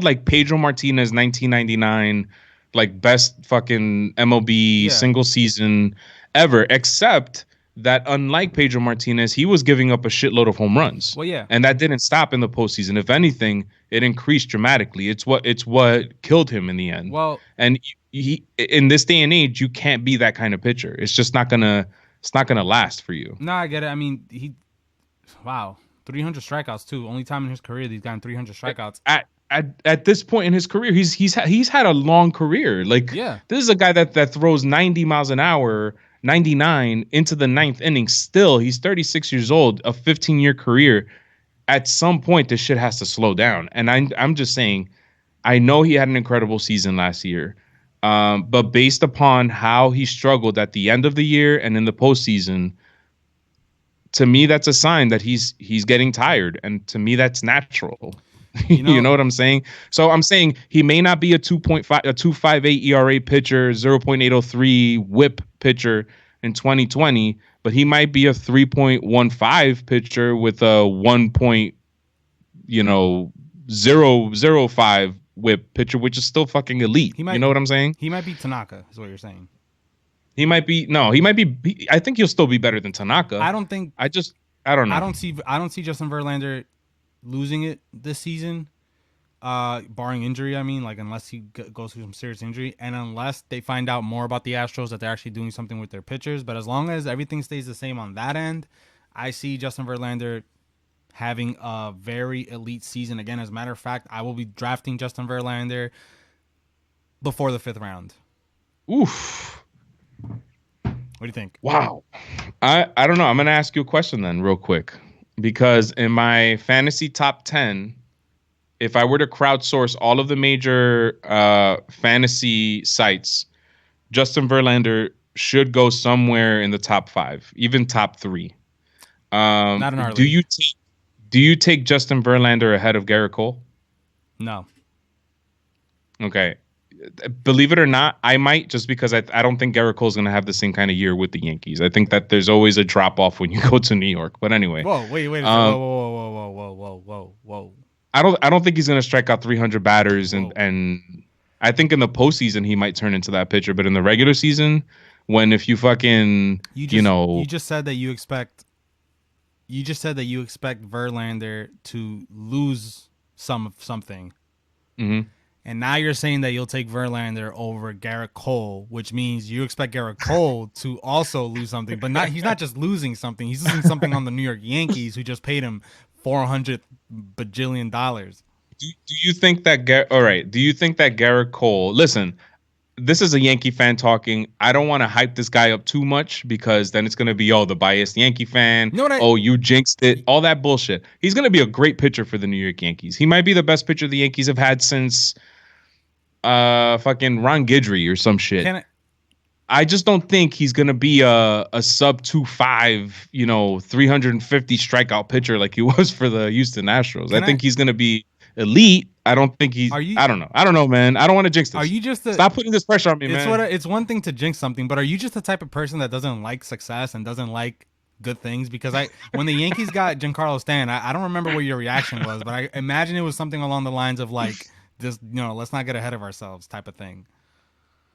like Pedro Martinez 1999, like best fucking MLB single season ever, except that unlike Pedro Martinez, he was giving up a shitload of home runs. Well, yeah. And that didn't stop in the postseason. If anything, it increased dramatically. It's what killed him in the end. Well, and he in this day and age, you can't be that kind of pitcher. It's just not gonna last for you. No, I get it. I mean, 300 strikeouts too. Only time in his career that he's gotten 300 strikeouts. At this point in his career, he's had a long career. Like, yeah, this is a guy that throws 90 miles an hour, 99 into the ninth inning. Still, he's 36 years old, a 15-year career. At some point, this shit has to slow down. And I'm just saying, I know he had an incredible season last year, but based upon how he struggled at the end of the year and in the postseason, to me, that's a sign that he's getting tired, and to me, that's natural. You know what I'm saying? So I'm saying he may not be a 2.58 ERA pitcher, 0.803 WHIP pitcher in 2020, but he might be a 3.15 pitcher with a 1.005 WHIP pitcher, which is still fucking elite. You know what I'm saying? He might be Tanaka, is what you're saying. He might be. I think he'll still be better than Tanaka. I don't know. I don't see Justin Verlander losing it this season, barring injury. I mean, like unless he goes through some serious injury, and unless they find out more about the Astros that they're actually doing something with their pitchers. But as long as everything stays the same on that end, I see Justin Verlander having a very elite season again. As a matter of fact, I will be drafting Justin Verlander before the 5th round. Oof. What do you think? Wow. I don't know. I'm going to ask you a question then real quick, because in my fantasy top 10, if I were to crowdsource all of the major fantasy sites, Justin Verlander should go somewhere in the top 5, even top 3. Not in our do league. Do you take Justin Verlander ahead of Garrett Cole? No. Okay. Believe it or not, I might, just because I don't think Garrett Cole's going to have the same kind of year with the Yankees. I think that there's always a drop off when you go to New York. But anyway. Whoa, wait. Whoa. I don't think he's going to strike out 300 batters, and I think in the postseason he might turn into that pitcher. But in the regular season, if you fucking you just said that you expect Verlander to lose something. Mm-hmm. And now you're saying that you'll take Verlander over Garrett Cole, which means you expect Garrett Cole to also lose something. But he's not just losing something. He's losing something on the New York Yankees, who just paid him $400 bajillion. Do you think that Do you think that Garrett Cole? Listen, this is a Yankee fan talking. I don't want to hype this guy up too much because then it's going to be, oh, the biased Yankee fan. You know what Oh, you jinxed it. All that bullshit. He's going to be a great pitcher for the New York Yankees. He might be the best pitcher the Yankees have had since fucking Ron Guidry or some shit. I just don't think he's gonna be a sub 2.5, 350 strikeout pitcher like he was for the Houston Astros. I think he's gonna be elite. I don't think he's. I don't know. I don't know, man. I don't want to jinx this. Are you just stop putting this pressure on me, man? It's one thing to jinx something, but are you just the type of person that doesn't like success and doesn't like good things? Because when the Yankees got Giancarlo Stanton, I don't remember what your reaction was, but I imagine it was something along the lines of like, just let's not get ahead of ourselves type of thing.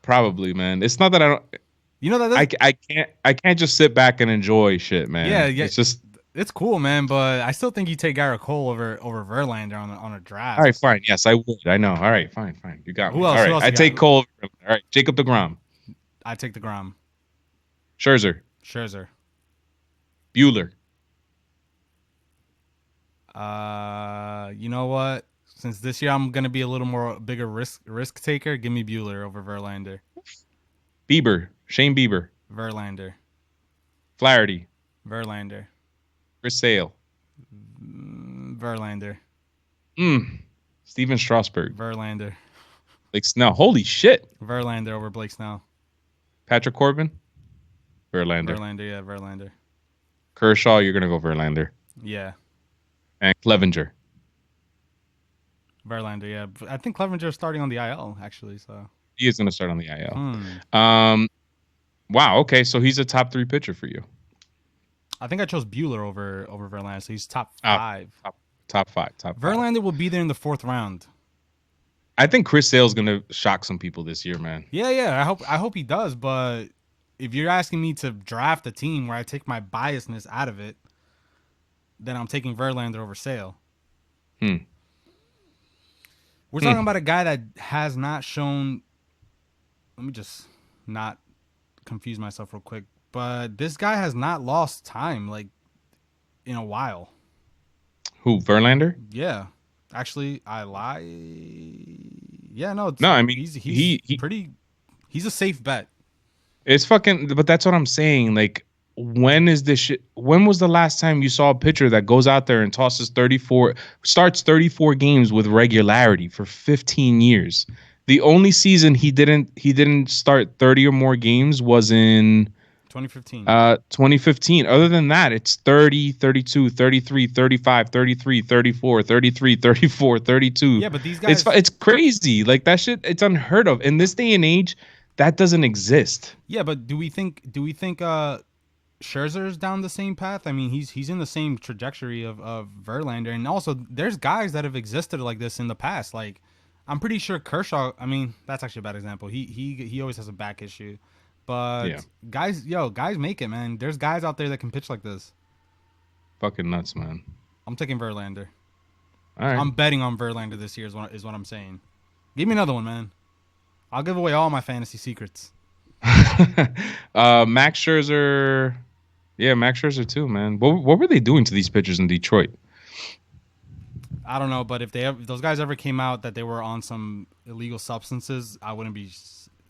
Probably, man. It's not that I don't. I can't just sit back and enjoy shit, man. Yeah. It's cool, man. But I still think you take Garrett Cole over Verlander on a draft. All right, fine. Yes, I would. I know. All right, fine. You got me. Who else? All right, I take Cole. All right, Jacob deGrom. I take deGrom. Scherzer. Buehler. You know what? Since this year I'm gonna be a little more bigger risk taker, give me Buehler over Verlander. Shane Bieber. Verlander. Flaherty. Verlander. Chris Sale. Verlander. Steven Strasburg. Verlander. Blake Snell. Holy shit. Verlander over Blake Snell. Patrick Corbin. Verlander. Verlander. Kershaw, you're gonna go Verlander. Yeah. And Clevenger. Verlander, yeah. I think Clevenger's starting on the IL, actually. So he is going to start on the IL. Wow. Okay, so he's a top 3 pitcher for you. I think I chose Buehler over Verlander, so he's top 5. Top 5. Verlander will be there in the 4th round. I think Chris Sale's going to shock some people this year, man. Yeah. I hope he does. But if you're asking me to draft a team where I take my biasness out of it, then I'm taking Verlander over Sale. We're talking about a guy that has not shown. Let me just not confuse myself real quick. But this guy has not lost time like in a while. Who, Verlander? Yeah. Actually, I lie. Yeah, no. I mean, he's a safe bet. It's fucking. But that's what I'm saying. Like, when is this shit? When was the last time you saw a pitcher that goes out there and starts 34 games with regularity for 15 years? The only season he didn't start 30 or more games was in 2015. 2015. Other than that, it's 30, 32, 33, 35, 33, 34, 33, 34, 32. Yeah, but these guys, it's crazy. Like, that shit, it's unheard of. In this day and age, that doesn't exist. Yeah, but do we think Scherzer's down the same path? I mean, he's in the same trajectory of Verlander, and also there's guys that have existed like this in the past. Like, I'm pretty sure Kershaw. I mean, that's actually a bad example. He always has a back issue, but guys make it, man. There's guys out there that can pitch like this. Fucking nuts, man. I'm taking Verlander. All right. I'm betting on Verlander this year. Is what I'm saying. Give me another one, man. I'll give away all my fantasy secrets. Max Scherzer. Yeah, Max Scherzer too, man. What were they doing to these pitchers in Detroit? I don't know, but if those guys ever came out that they were on some illegal substances, I wouldn't be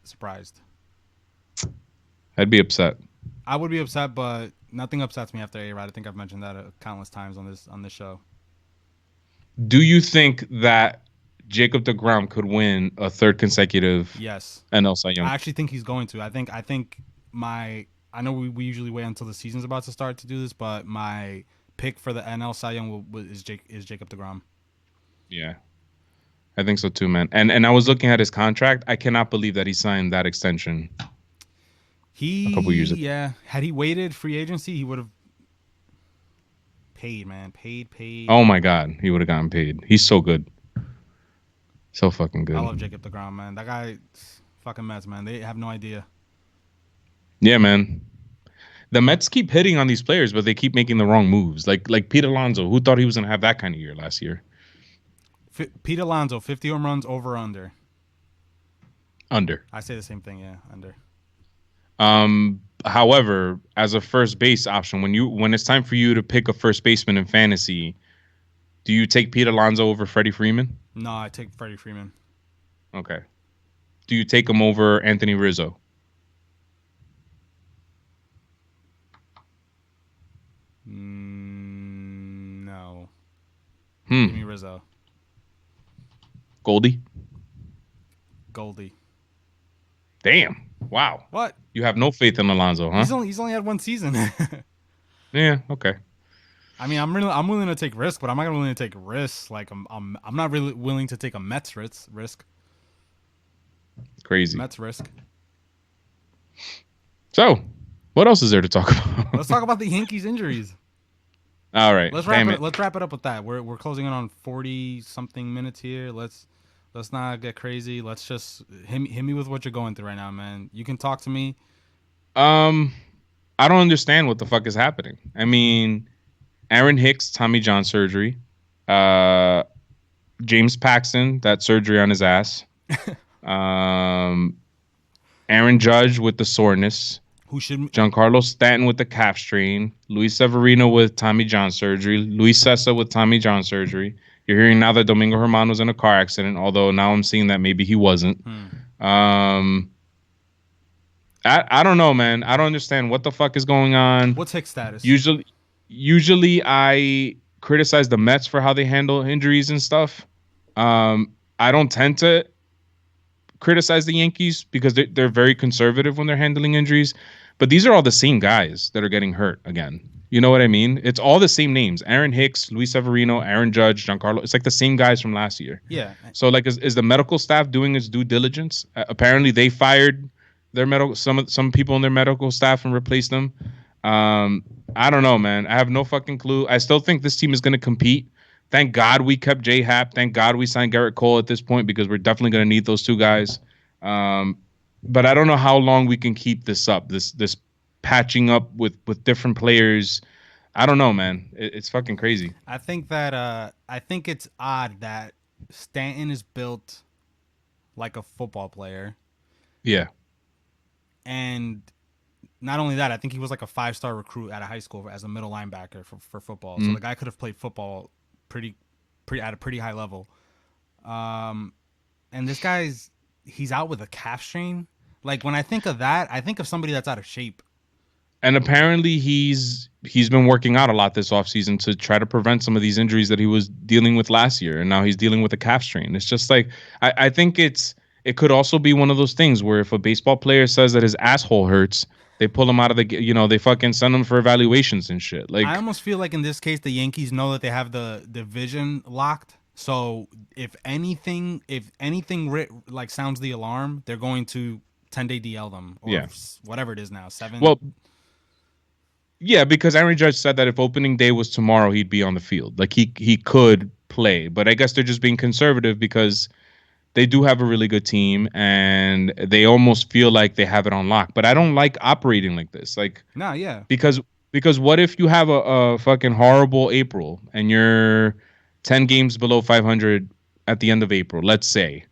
surprised. I'd be upset. I would be upset, but nothing upsets me after A-Rod. I think I've mentioned that countless times on this show. Do you think that Jacob deGrom could win a 3rd consecutive NL Cy Young? I actually think he's going to. I think I know we usually wait until the season's about to start to do this, but my pick for the NL Cy Young is Jacob deGrom. Yeah, I think so too, man. And I was looking at his contract. I cannot believe that he signed that extension. A couple years ago. Yeah, had he waited free agency, he would have paid, man. Paid. Oh my God, he would have gotten paid. He's so good. So fucking good. I love Jacob deGrom, man. That guy, fucking Mets, man. They have no idea. Yeah, man. The Mets keep hitting on these players, but they keep making the wrong moves. Like Pete Alonso. Who thought he was going to have that kind of year last year? Pete Alonso, 50 home runs, over or under? Under. I say the same thing, yeah, under. However, as a first base option, when it's time for you to pick a first baseman in fantasy, do you take Pete Alonso over Freddie Freeman? No, I take Freddie Freeman. Okay. do you take him over Anthony Rizzo? No. Give me Hmm. Rizzo. Goldie. Goldie. Damn. Wow. What? You have no faith in Alonso, huh? He's only had one season. Yeah. Okay. I mean, I'm willing to take risk, but I'm not willing to take risks. Like I'm not really willing to take a Mets risk. Crazy. Mets risk. So, what else is there to talk about? Let's talk about the Yankees injuries. All right. Let's wrap Damn it. it. Let's wrap it up with that. We're closing in on 40 something minutes here. Let's not get crazy. Let's just hit me with what you're going through right now, man. You can talk to me. Um, I don't understand what the fuck is happening. I mean, Aaron Hicks, Tommy John surgery. Uh, James Paxton, that surgery on his ass. Um, Aaron Judge with the soreness. Who should Giancarlo Stanton with the calf strain. Luis Severino with Tommy John surgery. Luis Sessa with Tommy John surgery. You're hearing now that Domingo Herman was in a car accident, although now I'm seeing that maybe he wasn't. Um, I don't know, man. I don't understand what the fuck is going on. what's Hicks' status? Usually I criticize the Mets for how they handle injuries and stuff. I don't tend to criticize the Yankees because they're very conservative when they're handling injuries. But these are all the same guys that are getting hurt again. You know what I mean? It's all the same names: Aaron Hicks, Luis Severino, Aaron Judge, Giancarlo. It's like the same guys from last year. Yeah. So like, is the medical staff doing its due diligence? Apparently, they fired their medical some people in their medical staff and replaced them. I don't know, man. I have no fucking clue. I still think this team is going to compete. Thank God we kept J Happ. Thank God we signed Garrett Cole at this point because we're definitely going to need those two guys. But I don't know how long we can keep this up. This patching up with different players. I don't know, man. It's fucking crazy. I think it's odd that Stanton is built like a football player, Yeah. and not only that, I think he was like a 5-star recruit out of high school as a middle linebacker for football. So the guy could have played football pretty at a pretty high level. And this he's out with a calf strain. Like when I think of that, I think of somebody that's out of shape. And apparently he's been working out a lot this offseason to try to prevent some of these injuries that he was dealing with last year. And now he's dealing with a calf strain. It's just like I think it could also be one of those things where if a baseball player says that his asshole hurts, they pull him out of they fucking send him for evaluations and shit. Like I almost feel like in this case the Yankees know that they have the division locked. So if anything like sounds the alarm, they're going to 10-day DL them or whatever it is now, 7. Well, yeah, because Aaron Judge said that if opening day was tomorrow, he'd be on the field. Like he could play, but I guess they're just being conservative because they do have a really good team and they almost feel like they have it on lock. But I don't like operating like this. Like nah, yeah. because what if you have a fucking horrible April and you're 10 games below 500 at the end of April, let's say.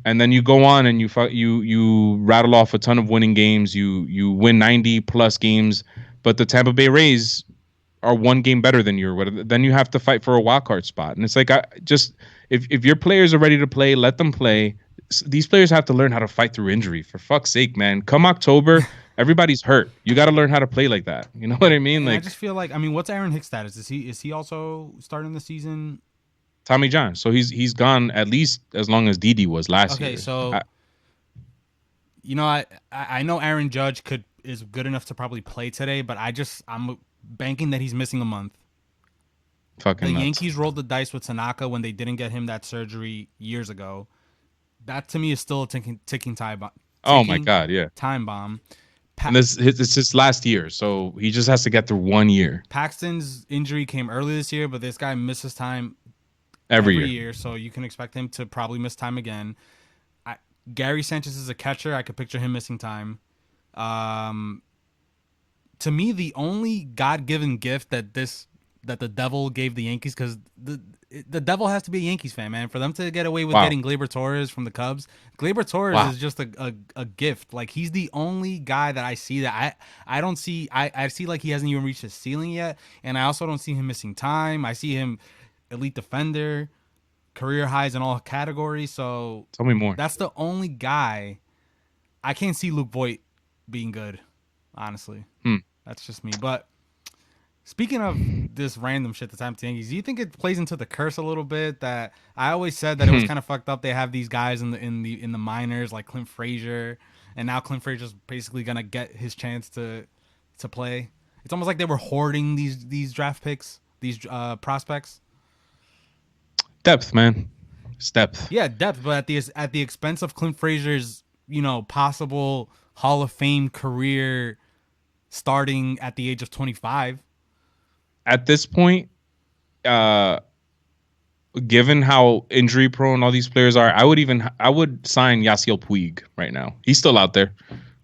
And then you go on and you rattle off a ton of winning games. You win 90 plus games, but the Tampa Bay Rays are one game better than you or whatever. Then you have to fight for a wild card spot. And it's like if your players are ready to play, let them play. These players have to learn how to fight through injury. For fuck's sake, man. Come October, everybody's hurt. You got to learn how to play like that. You know what I mean? And like I just feel like what's Aaron Hicks' status? Is he also starting the season? Tommy John. So he's gone at least as long as Didi was last year. Okay, so I know Aaron Judge is good enough to probably play today, but I'm banking that he's missing a month. Fucking the nuts. Yankees rolled the dice with Tanaka when they didn't get him that surgery years ago. That to me is still a ticking time bomb. Oh my god, yeah. Time bomb. And it's his last year, so he just has to get through 1 year. Paxton's injury came early this year, but this guy misses time every year, so you can expect him to probably miss time again. Gary Sanchez is a catcher. I could picture him missing time. To me, the only God-given gift that the devil gave the Yankees, because the devil has to be a Yankees fan, man, for them to get away with getting Gleyber Torres from the Cubs. Gleyber Torres is just a gift. Like he's the only guy that I see that I don't see. I see like he hasn't even reached his ceiling yet, and I also don't see him missing time. I see him elite defender. career highs in all categories. So Tell me more. that's the only guy I can't see Luke Voigt being good. Honestly, Hmm. that's just me. But speaking of this random shit that's happening to Yankees, do you think it plays into the curse a little bit? That I always said that it was kind of fucked up. They have these guys in the minors like Clint Frazier, and now Clint Frazier's basically gonna get his chance to play. It's almost like they were hoarding these draft picks, these prospects. Depth, man. It's depth. Yeah, depth, but at the expense of Clint Frazier's possible Hall of Fame career starting at the age of 25. At this point, uh, given how injury prone all these players are, I would sign Yasiel Puig right now. He's still out there.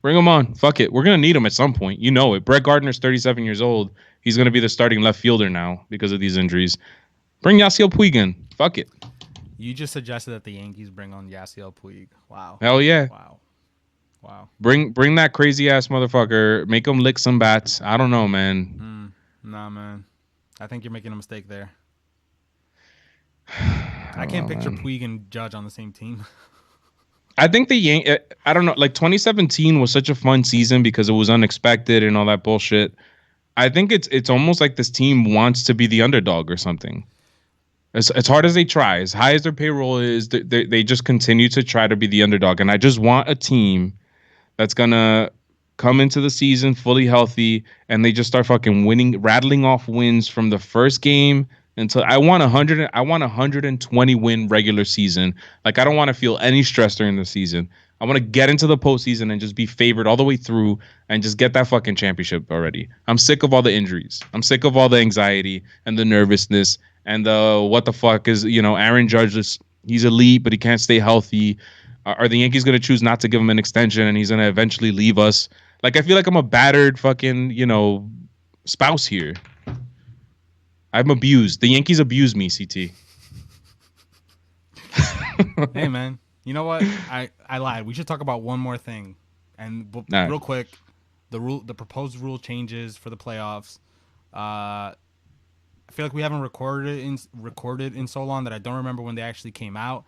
Bring him on. Fuck it. We're gonna need him at some point. You know it. Brett Gardner's 37 years old. He's gonna be the starting left fielder now because of these injuries. Bring Yasiel Puig in. Fuck it. You just suggested that the Yankees bring on Yasiel Puig. Wow. Hell yeah. Wow. Wow. Bring that crazy ass motherfucker. Make him lick some bats. I don't know, man. Nah, man. I think you're making a mistake there. I don't can't know, picture man. Puig and Judge on the same team. I think I don't know. Like 2017 was such a fun season because it was unexpected and all that bullshit. I think it's almost like this team wants to be the underdog or something. As hard as they try, as high as their payroll is, they just continue to try to be the underdog. And I just want a team that's gonna come into the season fully healthy and they just start fucking winning, rattling off wins from the first game until I want 100. I want 120 win regular season. Like I don't want to feel any stress during the season. I want to get into the postseason and just be favored all the way through and just get that fucking championship already. I'm sick of all the injuries. I'm sick of all the anxiety and the nervousness and the what the fuck is, Aaron Judge is he's elite, but he can't stay healthy. Are the Yankees going to choose not to give him an extension and he's going to eventually leave us? Like, I feel like I'm a battered fucking, spouse here. I'm abused. The Yankees abuse me, CT. Hey, man. You know what? I lied. We should talk about one more thing. And Nah. real quick, the proposed rule changes for the playoffs. I feel like we haven't recorded in so long that I don't remember when they actually came out.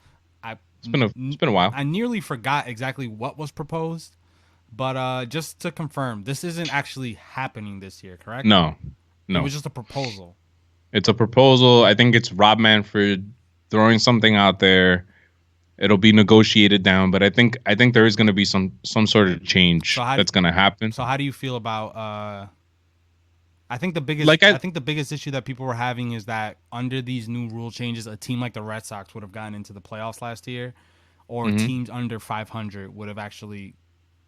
It's been a while. I nearly forgot exactly what was proposed, but just to confirm, this isn't actually happening this year, correct? No. It was just a proposal. It's a proposal. I think it's Rob Manfred throwing something out there. It'll be negotiated down, but I think there is going to be some sort of change that's going to happen. So how do you feel about? I think the biggest the biggest issue that people were having is that under these new rule changes, a team like the Red Sox would have gotten into the playoffs last year, or teams under 500 would have actually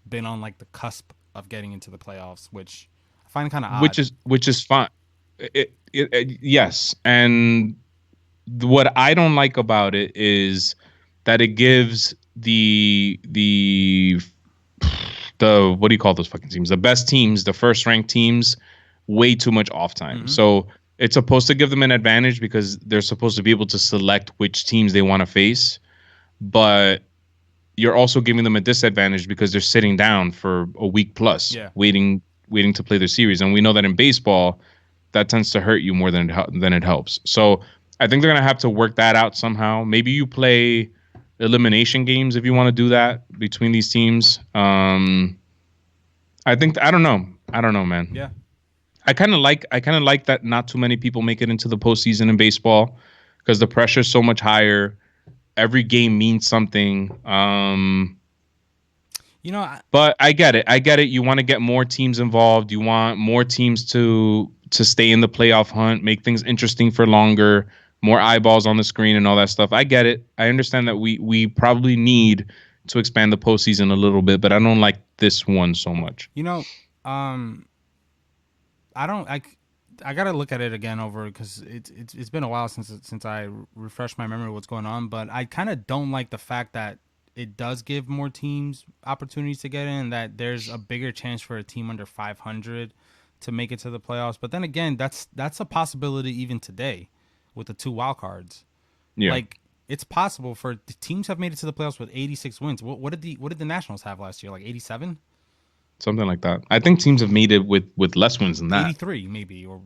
been on like the cusp of getting into the playoffs, which I find kind of odd. Which is fine. Yes, and what I don't like about it is that it gives the what do you call those fucking teams? The best teams, the first ranked teams, way too much off time. So it's supposed to give them an advantage because they're supposed to be able to select which teams they want to face, but you're also giving them a disadvantage because they're sitting down for a week plus, waiting to play their series. And we know that in baseball, that tends to hurt you more than it helps. So I think they're gonna have to work that out somehow. Maybe you play elimination games if you want to do that between these teams. I don't know, man. Yeah. I kind of like that not too many people make it into the postseason in baseball because the pressure is so much higher. Every game means something. But I get it. You want to get more teams involved. You want more teams to stay in the playoff hunt, make things interesting for longer, more eyeballs on the screen and all that stuff. I get it. I understand that we probably need to expand the postseason a little bit, but I don't like this one so much. I gotta look at it again over because it's been a while since I refreshed my memory of what's going on. But I kind of don't like the fact that it does give more teams opportunities to get in. That there's a bigger chance for a team under 500 to make it to the playoffs. But then again, that's a possibility even today with the 2 wild cards. Yeah. Like it's possible for the teams have made it to the playoffs with 86 wins. What did the Nationals have last year? Like 87. Something like that. I think teams have made it with less wins than that. 83 maybe, or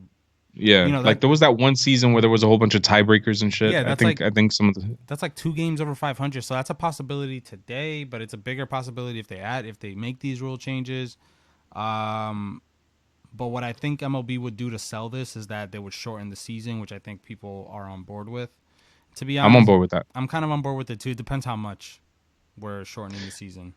Yeah, You know like that there was that one season where there was a whole bunch of tiebreakers and shit. yeah, I think some of the that's like 2 games over 500. So that's a possibility today, but it's a bigger possibility if they make these rule changes. Um, but what I think MLB would do to sell this is that they would shorten the season, which I think people are on board with. To be I'm on honest, board with that. I'm kind of on board with it too. It depends how much we're shortening the season.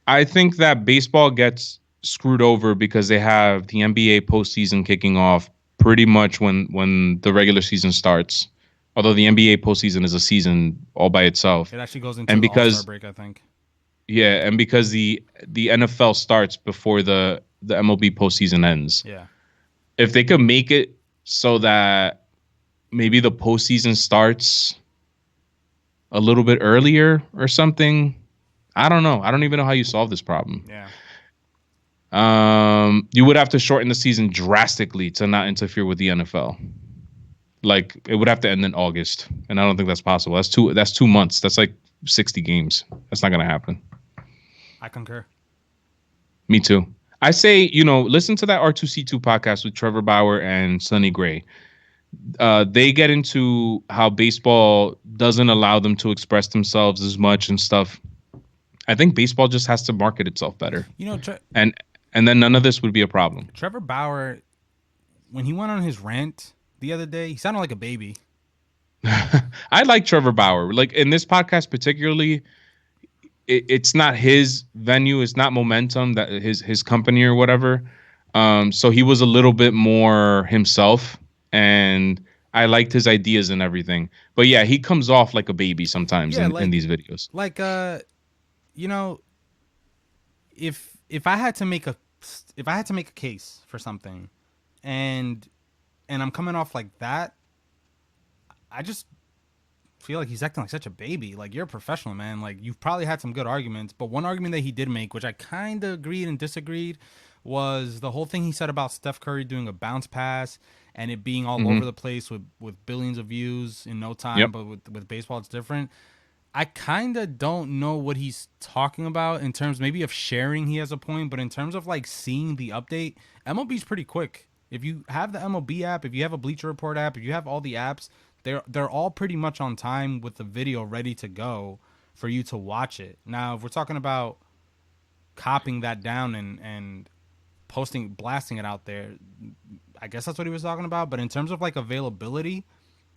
I think that baseball gets screwed over because they have the NBA postseason kicking off pretty much when the regular season starts. Although the NBA postseason is a season all by itself, It actually goes into and the All Star because break, I think. yeah, and because the NFL starts before the MLB postseason ends. Yeah. If they could make it so that maybe the postseason starts a little bit earlier or something, I don't know. I don't even know how you solve this problem. Yeah. You would have to shorten the season drastically to not interfere with the NFL. Like it would have to end in August, and I don't think that's possible. That's 2 months. That's like 60 games. That's not gonna happen. I concur. Me too. I say, listen to that R2C2 podcast with Trevor Bauer and Sonny Gray. They get into how baseball doesn't allow them to express themselves as much and stuff. I think baseball just has to market itself better, You know, and and then none of this would be a problem. Trevor Bauer, when he went on his rant the other day, he sounded like a baby. I like Trevor Bauer. Like in this podcast particularly, it's not his venue, it's not Momentum, that his company or whatever. So he was a little bit more himself, and I liked his ideas and everything. But yeah, he comes off like a baby sometimes Yeah, in these videos. like you know, if I had to make a case for something, and I'm coming off like that, I just feel like he's acting like such a baby. Like, you're a professional, man. Like, you've probably had some good arguments, but one argument that he did make, which I kind of agreed and disagreed, was the whole thing he said about Steph Curry doing a bounce pass and it being all Hmm. over the place with billions of views in no time. Yep. But with baseball, it's different. I kind of don't know what he's talking about in terms maybe of sharing. He has a point, but in terms of like seeing the update, MLB's pretty quick. If you have the MLB app, if you have a Bleacher Report app, if you have all the apps, they're all pretty much on time with the video ready to go for you to watch it. Now, if we're talking about copying that down and blasting it out there, I guess that's what he was talking about. But in terms of like availability,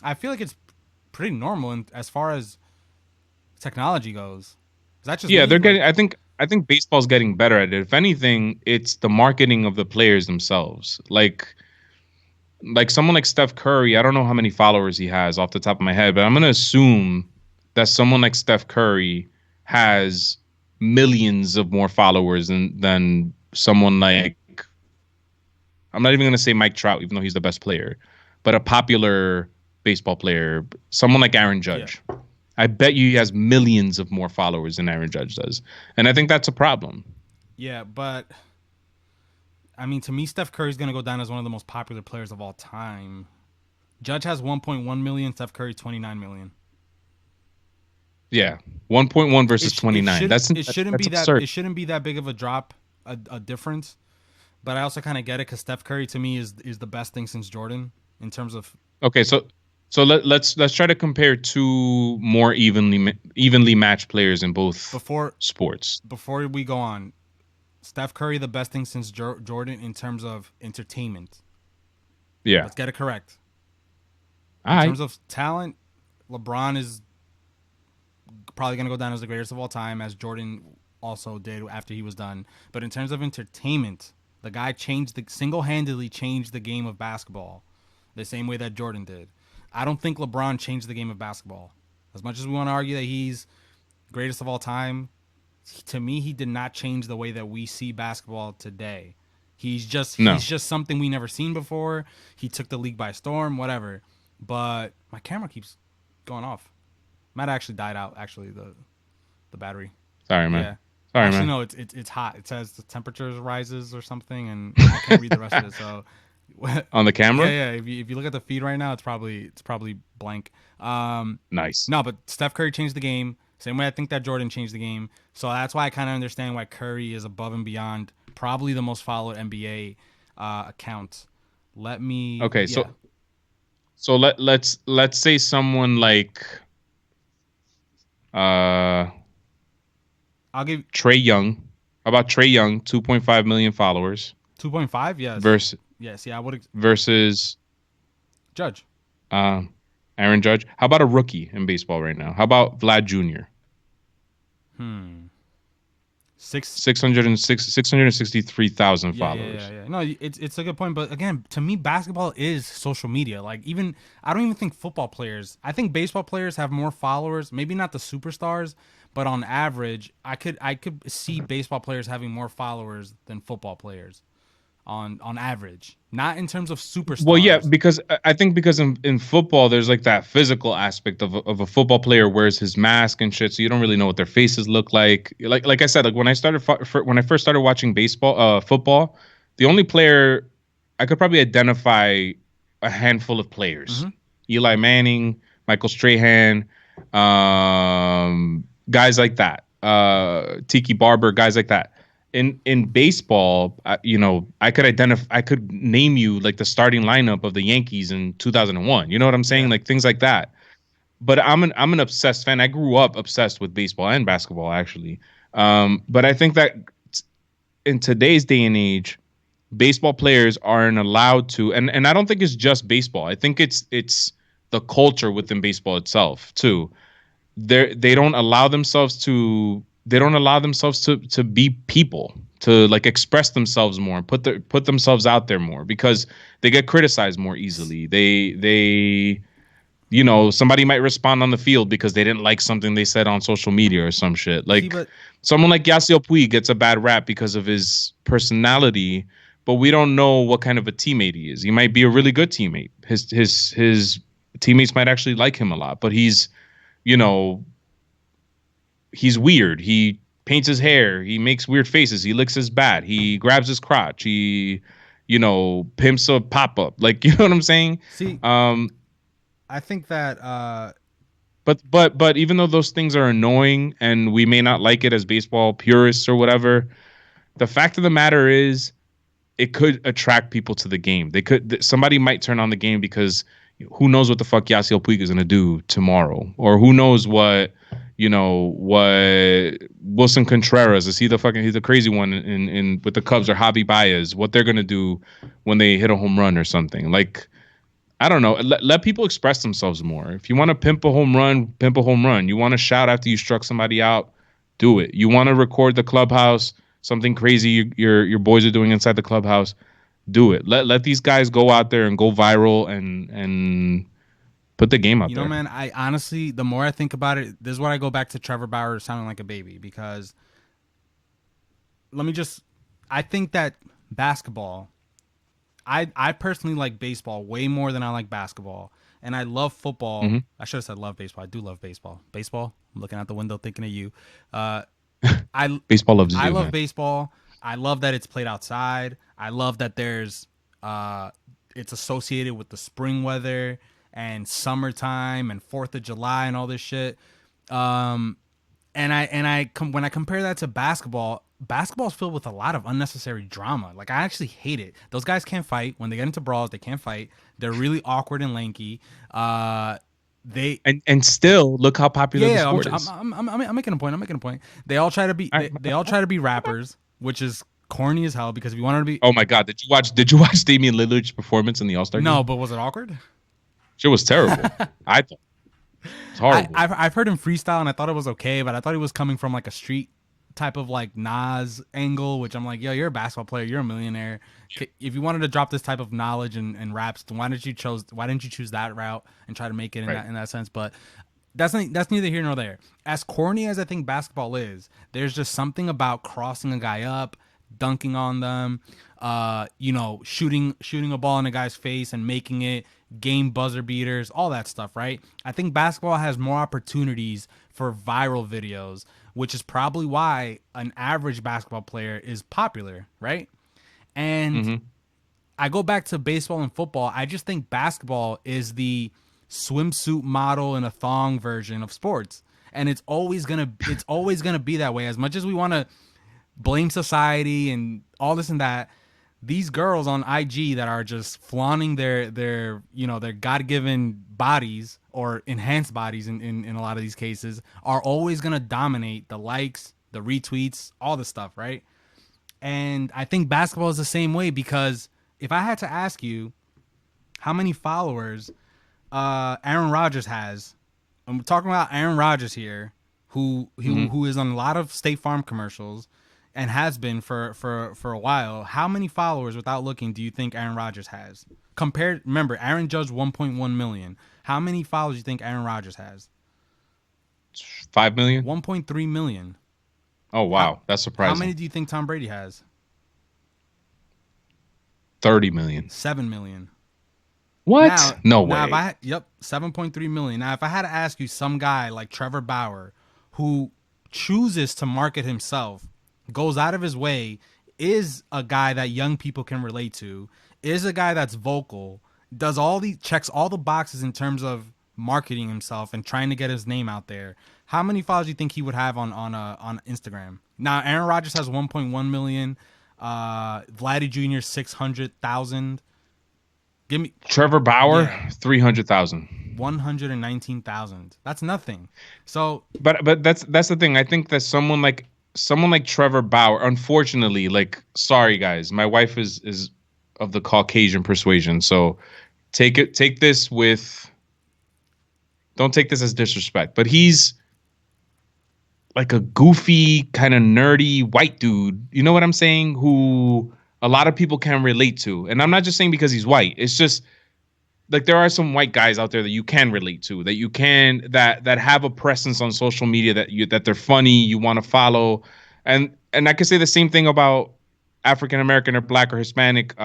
I feel like it's pretty normal as far as technology goes. Is that just Yeah, me? they're Like, getting. I think baseball's getting better at it. If anything, it's the marketing of the players themselves. Like someone like Steph Curry, I don't know how many followers he has off the top of my head, but I'm gonna assume that someone like Steph Curry has millions of more followers than someone like, I'm not even gonna say Mike Trout, even though he's the best player, but a popular baseball player, someone like Aaron yeah, Judge. I bet you he has millions of more followers than Aaron Judge does, and I think that's a problem. yeah, but I mean, to me, Steph Curry's gonna go down as one of the most popular players of all time. Judge has 1.1 million. Steph Curry 29 million. Yeah, 1.1 versus It 29. should it shouldn't That's be that absurd. it shouldn't be that big of a drop, a difference. But I also kind of get it because Steph Curry to me is the best thing since Jordan in terms of Okay, so let's try to compare two more evenly matched players in both before sports. before we go on. Steph Curry the best thing since Jordan in terms of entertainment. Yeah. Let's get it correct. All In right. terms of talent, LeBron is probably going to go down as the greatest of all time, as Jordan also did after he was done. But in terms of entertainment, the guy single-handedly changed the game of basketball the same way that Jordan did. I don't think LeBron changed the game of basketball. As much as we want to argue that he's greatest of all time, to me, he did not change the way that we see basketball today. No. He's just something we never seen before. He took the league by storm, whatever. But my camera keeps going off. Might actually died out. Actually, the battery. Sorry, man. Yeah. Sorry, Actually, man. no. It's hot. It says the temperature rises or something, and I can't read the rest of it. So, yeah, On the camera? yeah. If you look at the feed right now, it's probably blank. Nice. No, but Steph Curry changed the game. Same way I think that Jordan changed the game. So that's why I kind of understand why Curry is above and beyond probably the most followed NBA account. Let me, Okay, yeah. so let's say someone like uh I'll give Trey Young. How about Trey Young, 2.5 million followers 2.5. Yes, versus yes, yeah. I would versus Judge. um Aaron Judge. How about a rookie in baseball right now? How about Vlad Jr.? Hmm. Six. 663,000 Yeah, yeah, yeah, followers. yeah. No, it's a good point, but again, to me, basketball is social media. Like, even I don't even think football players. I think baseball players have more followers. Maybe not the superstars, but on average, I could see baseball players having more followers than football players on average. Not in terms of Well, yeah, superstars. because I think because in football there's like that physical aspect of a football player wears his mask and shit, so you don't really know what their faces look like. Like I said, like when I started when I first started watching football, the only player I could probably identify a handful of players: Mm-hmm. Eli Manning, Michael Strahan, guys like that, Tiki Barber, guys like that. In baseball, I could identify, I could name you like the starting lineup of the Yankees in 2001. You know what I'm saying? Yeah. Like things like that. But I'm an obsessed fan. I grew up obsessed with baseball and basketball actually. But I think that in today's day and age, baseball players aren't allowed to, and I don't think it's just baseball. I think it's the culture within baseball itself too. They don't allow themselves to be people, to like express themselves more and put themselves out there more because they get criticized more easily. Somebody might respond on the field because they didn't like something they said on social media or some shit. See, Like but someone like Yasiel Puig gets a bad rap because of his personality, but we don't know what kind of a teammate he is. He might be a really good teammate. His teammates might actually like him a lot, but you know, he's weird. He paints his hair. He makes weird faces. He licks his bat. He grabs his crotch. He, pimps a pop up. Like, you know what I'm saying? see, Um, I think that but even though those things are annoying and we may not like it as baseball purists or whatever, the fact of the matter is it could attract people to the game. Somebody might turn on the game because who knows what the fuck Yasiel Puig is gonna do tomorrow, or who knows what Wilson Contreras is. He's the crazy one in with the Cubs, or Javi Baez, what they're gonna do when they hit a home run or something. Like, I don't know. Let people express themselves more. If you want to pimp a home run, pimp a home run. You want to shout after you struck somebody out, do it. You want to record the clubhouse, something crazy your boys are doing inside the clubhouse, do it. Let these guys go out there and go viral and put the game out you know, there. man, I honestly, the more I think about it, this is what I go back to Trevor Bauer sounding like a baby because let me just, I think that basketball, I personally like baseball way more than I like basketball. And I love football. Hmm. I should have said love baseball. I do love baseball. Baseball. I'm looking out the window thinking of you. Uh, I Baseball loves I you, love man. baseball. I love that it's played outside. I love that there's it's associated with the spring weather and summertime and 4th of July and all this shit. Um, when I compare that to basketball, basketball is filled with a lot of unnecessary drama. Like, I actually hate it. Those guys can't fight. When they get into brawls, they can't fight. They're really awkward and lanky. They And still look how popular the Yeah, sport is. I'm making a point. I'm making a point. They all try to be All right, they all try to be rappers, which is corny as hell because if you wanted to be oh my god, did you watch Damian Lillard's performance in the All-Star no, game? but was it awkward? Shit was terrible. I thought it's horrible. I've heard him freestyle and I thought it was okay, but I thought he was coming from like a street type of like Nas angle, which I'm like, yo, you're a basketball player, you're a millionaire. If you wanted to drop this type of knowledge and raps, why didn't you choose that route and try to make it in Right. that sense? But that's neither here nor there. As corny as I think basketball is, there's just something about crossing a guy up, dunking on them, shooting a ball in a guy's face and making it game buzzer beaters, all that stuff, right? I think basketball has more opportunities for viral videos, which is probably why an average basketball player is popular, right? And Hmm. I go back to baseball and football. I just think basketball is the swimsuit model and a thong version of sports. And it's always gonna be that way. As much as we want to blame society and all this and that, these girls on IG that are just flaunting their their God given bodies or enhanced bodies in a lot of these cases are always gonna dominate the likes, the retweets, all the stuff, right? And I think basketball is the same way because if I had to ask you how many followers Aaron Rodgers has, I'm talking about Aaron Rodgers here, who is on a lot of State Farm commercials and has been for a while. How many followers, without looking, do you think Aaron Rodgers has? Compared, remember, Aaron Judge 1.1 million. How many followers do you think Aaron Rodgers has? 5 million. 1.3 million. Oh wow, that's How many surprising. do you think Tom Brady has? 30 million. 7 million. What? No Now if way. yep, 7.3 million. Now if I had to ask you some guy like Trevor Bauer who chooses to market himself, goes out of his way, is a guy that young people can relate to, is a guy that's vocal, does all the checks all the boxes in terms of marketing himself and trying to get his name out there. How many followers do you think he would have on Instagram? Now Aaron Rodgers has 1.1 million, Vladdy Jr. 600,000. Give me Trevor Bauer, yeah. 300,000. 119,000. That's nothing. So But that's the thing. I think that someone like Trevor Bauer, unfortunately, like sorry guys, my wife is of the Caucasian persuasion, so take this with don't take this as disrespect, but he's like a goofy, kind of nerdy white dude. You know what I'm saying? Who a lot of people can relate to. And I'm not just saying because he's white. It's just like there are some white guys out there that you can relate to, that you can that have a presence on social media that they're funny, you want to follow. And I could say the same thing about African American or black or Hispanic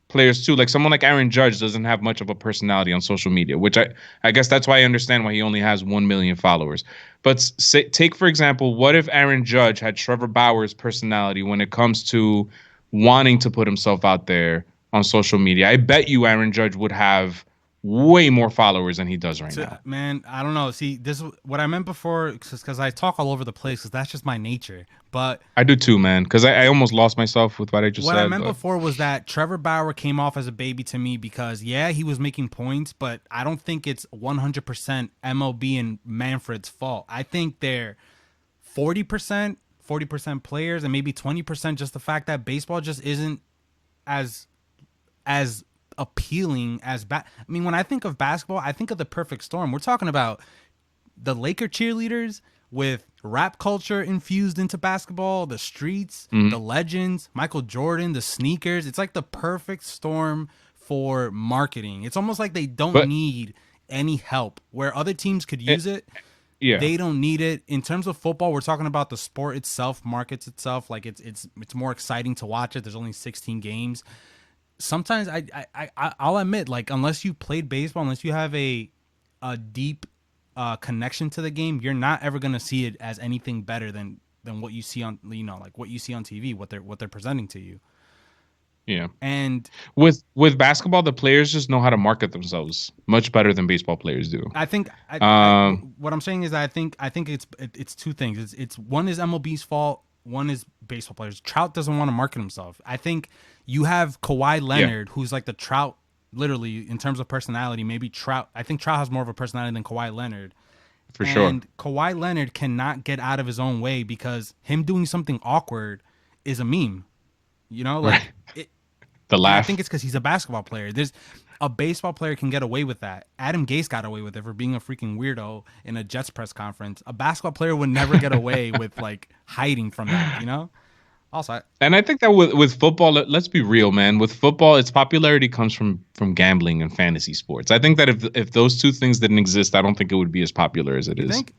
players too. Like someone like Aaron Judge doesn't have much of a personality on social media, which I guess that's why I understand why he only has 1 million followers. But take for example, what if Aaron Judge had Trevor Bauer's personality when it comes to wanting to put himself out there on social media? I bet you Aaron Judge would have way more followers than he does right now. man, I don't know. See, this is what I meant before because I talk all over the place because that's just my nature. But I do too, man, because I almost lost myself with what I just what I said. meant But before was that Trevor Bauer came off as a baby to me because, yeah, he was making points, but I don't think it's 100% MLB and Manfred's fault. I think they're 40% players and maybe 20% just the fact that baseball just isn't as as appealing as I mean, when I think of basketball, I think of the perfect storm. We're talking about the Laker cheerleaders with rap culture infused into basketball, the streets, the legends, Michael Jordan, the sneakers. It's like the perfect storm for marketing. It's almost like they don't but need any help. Where other teams could it, use it, yeah, they don't need it. In terms of football, we're talking about the sport itself, markets itself. Like it's more exciting to watch it. There's only 16 games. Sometimes I'll admit, like, unless you played baseball, unless you have a deep connection to the game, you're not ever gonna see it as anything better than what you see on, like what you see on TV, what they're presenting to you. yeah. And With basketball, the players just know how to market themselves much better than baseball players do. I think Um, what I'm saying is that I think it's two things. It's one is MLB's fault. One is baseball players. Trout doesn't want to market himself. I think you have Kawhi yeah, Leonard, who's like the Trout, literally in terms of personality. Maybe Trout. I think Trout has more of a personality than Kawhi Leonard. for sure. And Kawhi Leonard cannot get out of his own way because him doing something awkward is a meme. Right. Like it, The and I laugh. think it's because he's a basketball player. There's a baseball player can get away with that. Adam Gase got away with it for being a freaking weirdo in a Jets press conference. A basketball player would never get away with like hiding from that. Also, And I think that with football, let's be real, man. With football, its popularity comes from gambling and fantasy sports. I think that if those two things didn't exist, I don't think it would be as popular as it you is. think?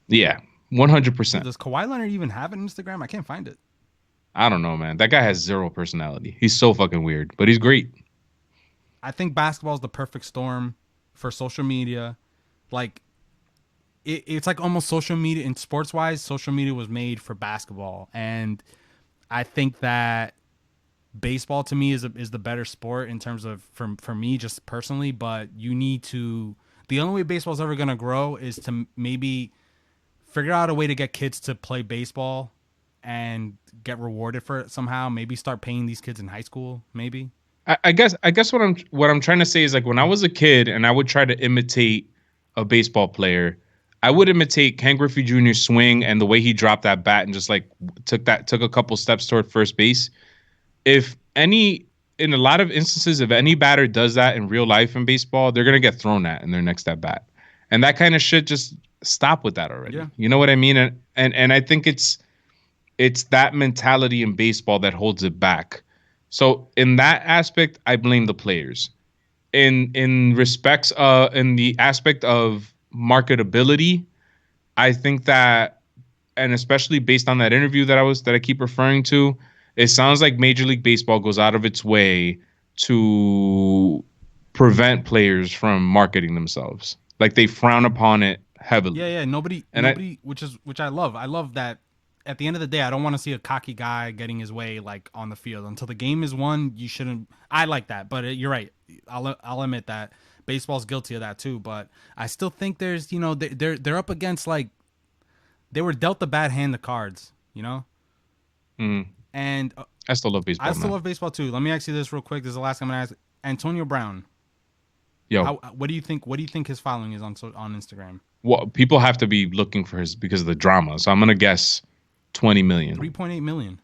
Yeah, 100%. Does Kawhi Leonard even have an Instagram? I can't find it. I don't know, man. That guy has zero personality. He's so fucking weird, but he's great. I think basketball is the perfect storm for social media. Like it's like almost social media in sports wise. Social media was made for basketball, and I think that baseball to me is the better sport in terms of for me just personally. But you need to. The only way baseball's ever gonna grow is to maybe figure out a way to get kids to play baseball and get rewarded for it somehow. Maybe start paying these kids in high school. Maybe. I guess what I'm trying to say is like when I was a kid and I would try to imitate a baseball player, I would imitate Ken Griffey Jr.'s swing and the way he dropped that bat and just like took a couple steps toward first base. If any In a lot of instances, if any batter does that in real life in baseball, they're gonna get thrown at in their next at bat. And that kind of shit, just stop with that already. Yeah. You know what I mean? And I think it's that mentality in baseball that holds it back. So in that aspect, I blame the players. In the aspect of marketability, I think that, and especially based on that interview that I keep referring to, it sounds like Major League Baseball goes out of its way to prevent players from marketing themselves. Like they frown upon it heavily. Yeah. And Nobody, which I love. I love that. At the end of the day, I don't want to see a cocky guy getting his way like on the field until the game is won. You shouldn't. I like that, but you're right. I'll admit that baseball's guilty of that too. But I still think there's they're up against like they were dealt a bad hand of cards. mm, And I still love baseball. I still man. love baseball too. Let me ask you this real quick. This is the last thing I'm gonna ask. Antonio Brown. Yo, What do you think? What do you think his following is on Instagram? well, people have to be looking for his because of the drama. So I'm gonna guess 20 million. 3.8 million.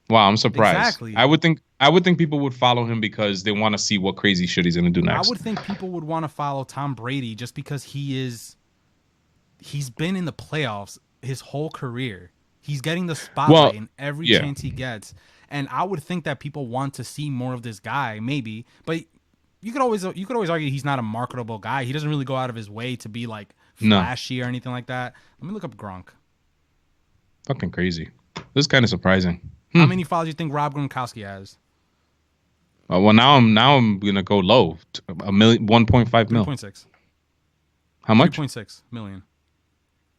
Wow, I'm surprised. Exactly. I would think people would follow him because they want to see what crazy shit he's gonna do next. I would think people would want to follow Tom Brady just because he's been in the playoffs his whole career. He's getting the spotlight in every chance he gets. And I would think that people want to see more of this guy, maybe. But you could always argue he's not a marketable guy. He doesn't really go out of his way to be like flashy or anything like that. Let me look up Gronk. Fucking crazy. This is kind of surprising. How many followers do you think Rob Gronkowski has? Well, now I'm gonna go low. 1.5 mil. 3.6. How much? 3.6 million.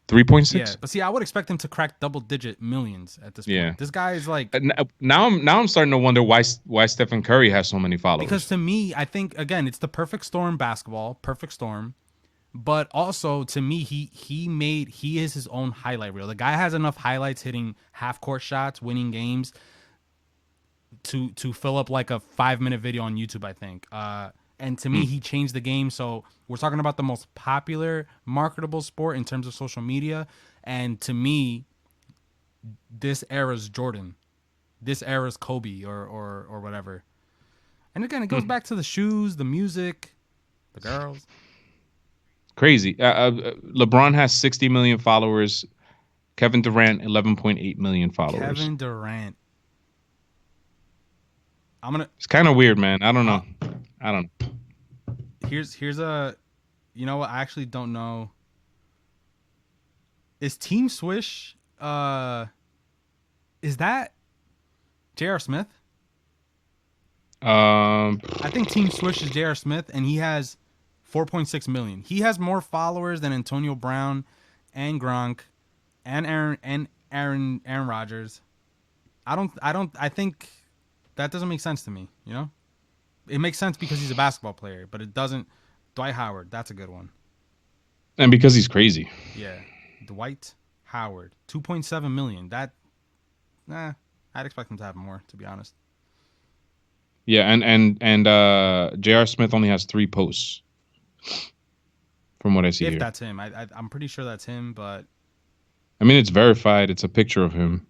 3.6. Yeah, but see, I would expect him to crack double-digit millions at this point. Yeah. This guy is like Now I'm starting to wonder why Stephen Curry has so many followers. because to me, I think again, it's the perfect storm basketball, perfect storm. But also to me, he is his own highlight reel. The guy has enough highlights hitting half court shots, winning games to fill up like a 5-minute video on YouTube, I think. And to me, he changed the game. So we're talking about the most popular, marketable sport in terms of social media. And to me, this era's Jordan. This era's Kobe or whatever. And again, it goes back to the shoes, the music, the girls. Crazy. LeBron has 60 million followers. Kevin Durant 11.8 million followers. Kevin Durant. It's kind of weird, man. I don't know. Here's a, you know what? I actually don't know. Is Team Swish? Is that J.R. Smith? I think Team Swish is J.R. Smith, and he has 4.6 million. He has more followers than Antonio Brown, and Gronk, and Aaron Rodgers. I think that doesn't make sense to me. It makes sense because he's a basketball player, but it doesn't. Dwight Howard, that's a good one. And because he's crazy. Yeah, Dwight Howard, 2.7 million. I'd expect him to have more, to be honest. Yeah, and J.R. Smith only has 3 posts, from what I see if here. That's him, I'm pretty sure that's him, but I mean, it's verified. It's a picture of him.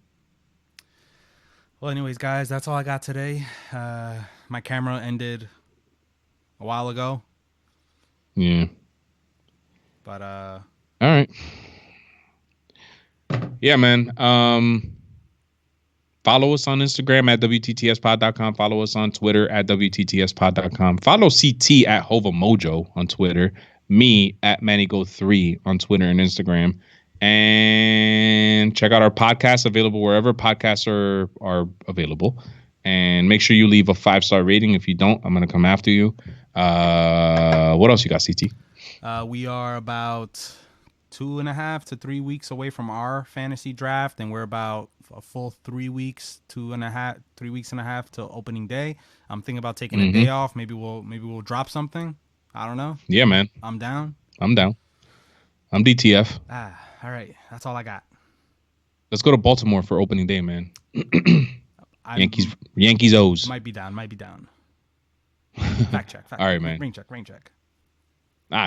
Well, anyways, guys, that's all I got today. My camera ended a while ago. Yeah. But all right. Yeah, man. Follow us on Instagram at WTTSpod.com. Follow us on Twitter at WTTSpod.com. Follow CT at Hova Mojo on Twitter. Me at MannyGo3 on Twitter and Instagram. And check out our podcast, available wherever podcasts are available. And make sure you leave a 5-star rating. If you don't, I'm going to come after you. What else you got, CT? We are about 2.5 to 3 weeks away from our fantasy draft, and we're about a full 3 weeks, 3 weeks and a half till opening day. I'm thinking about taking a day off. Maybe we'll drop something. I don't know. Yeah, man. I'm down. I'm DTF. All right. That's all I got. Let's go to Baltimore for opening day, man. Yankees O's. Might be down. Fact check. All right, man. Ring check. All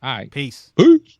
right. Peace. Peace.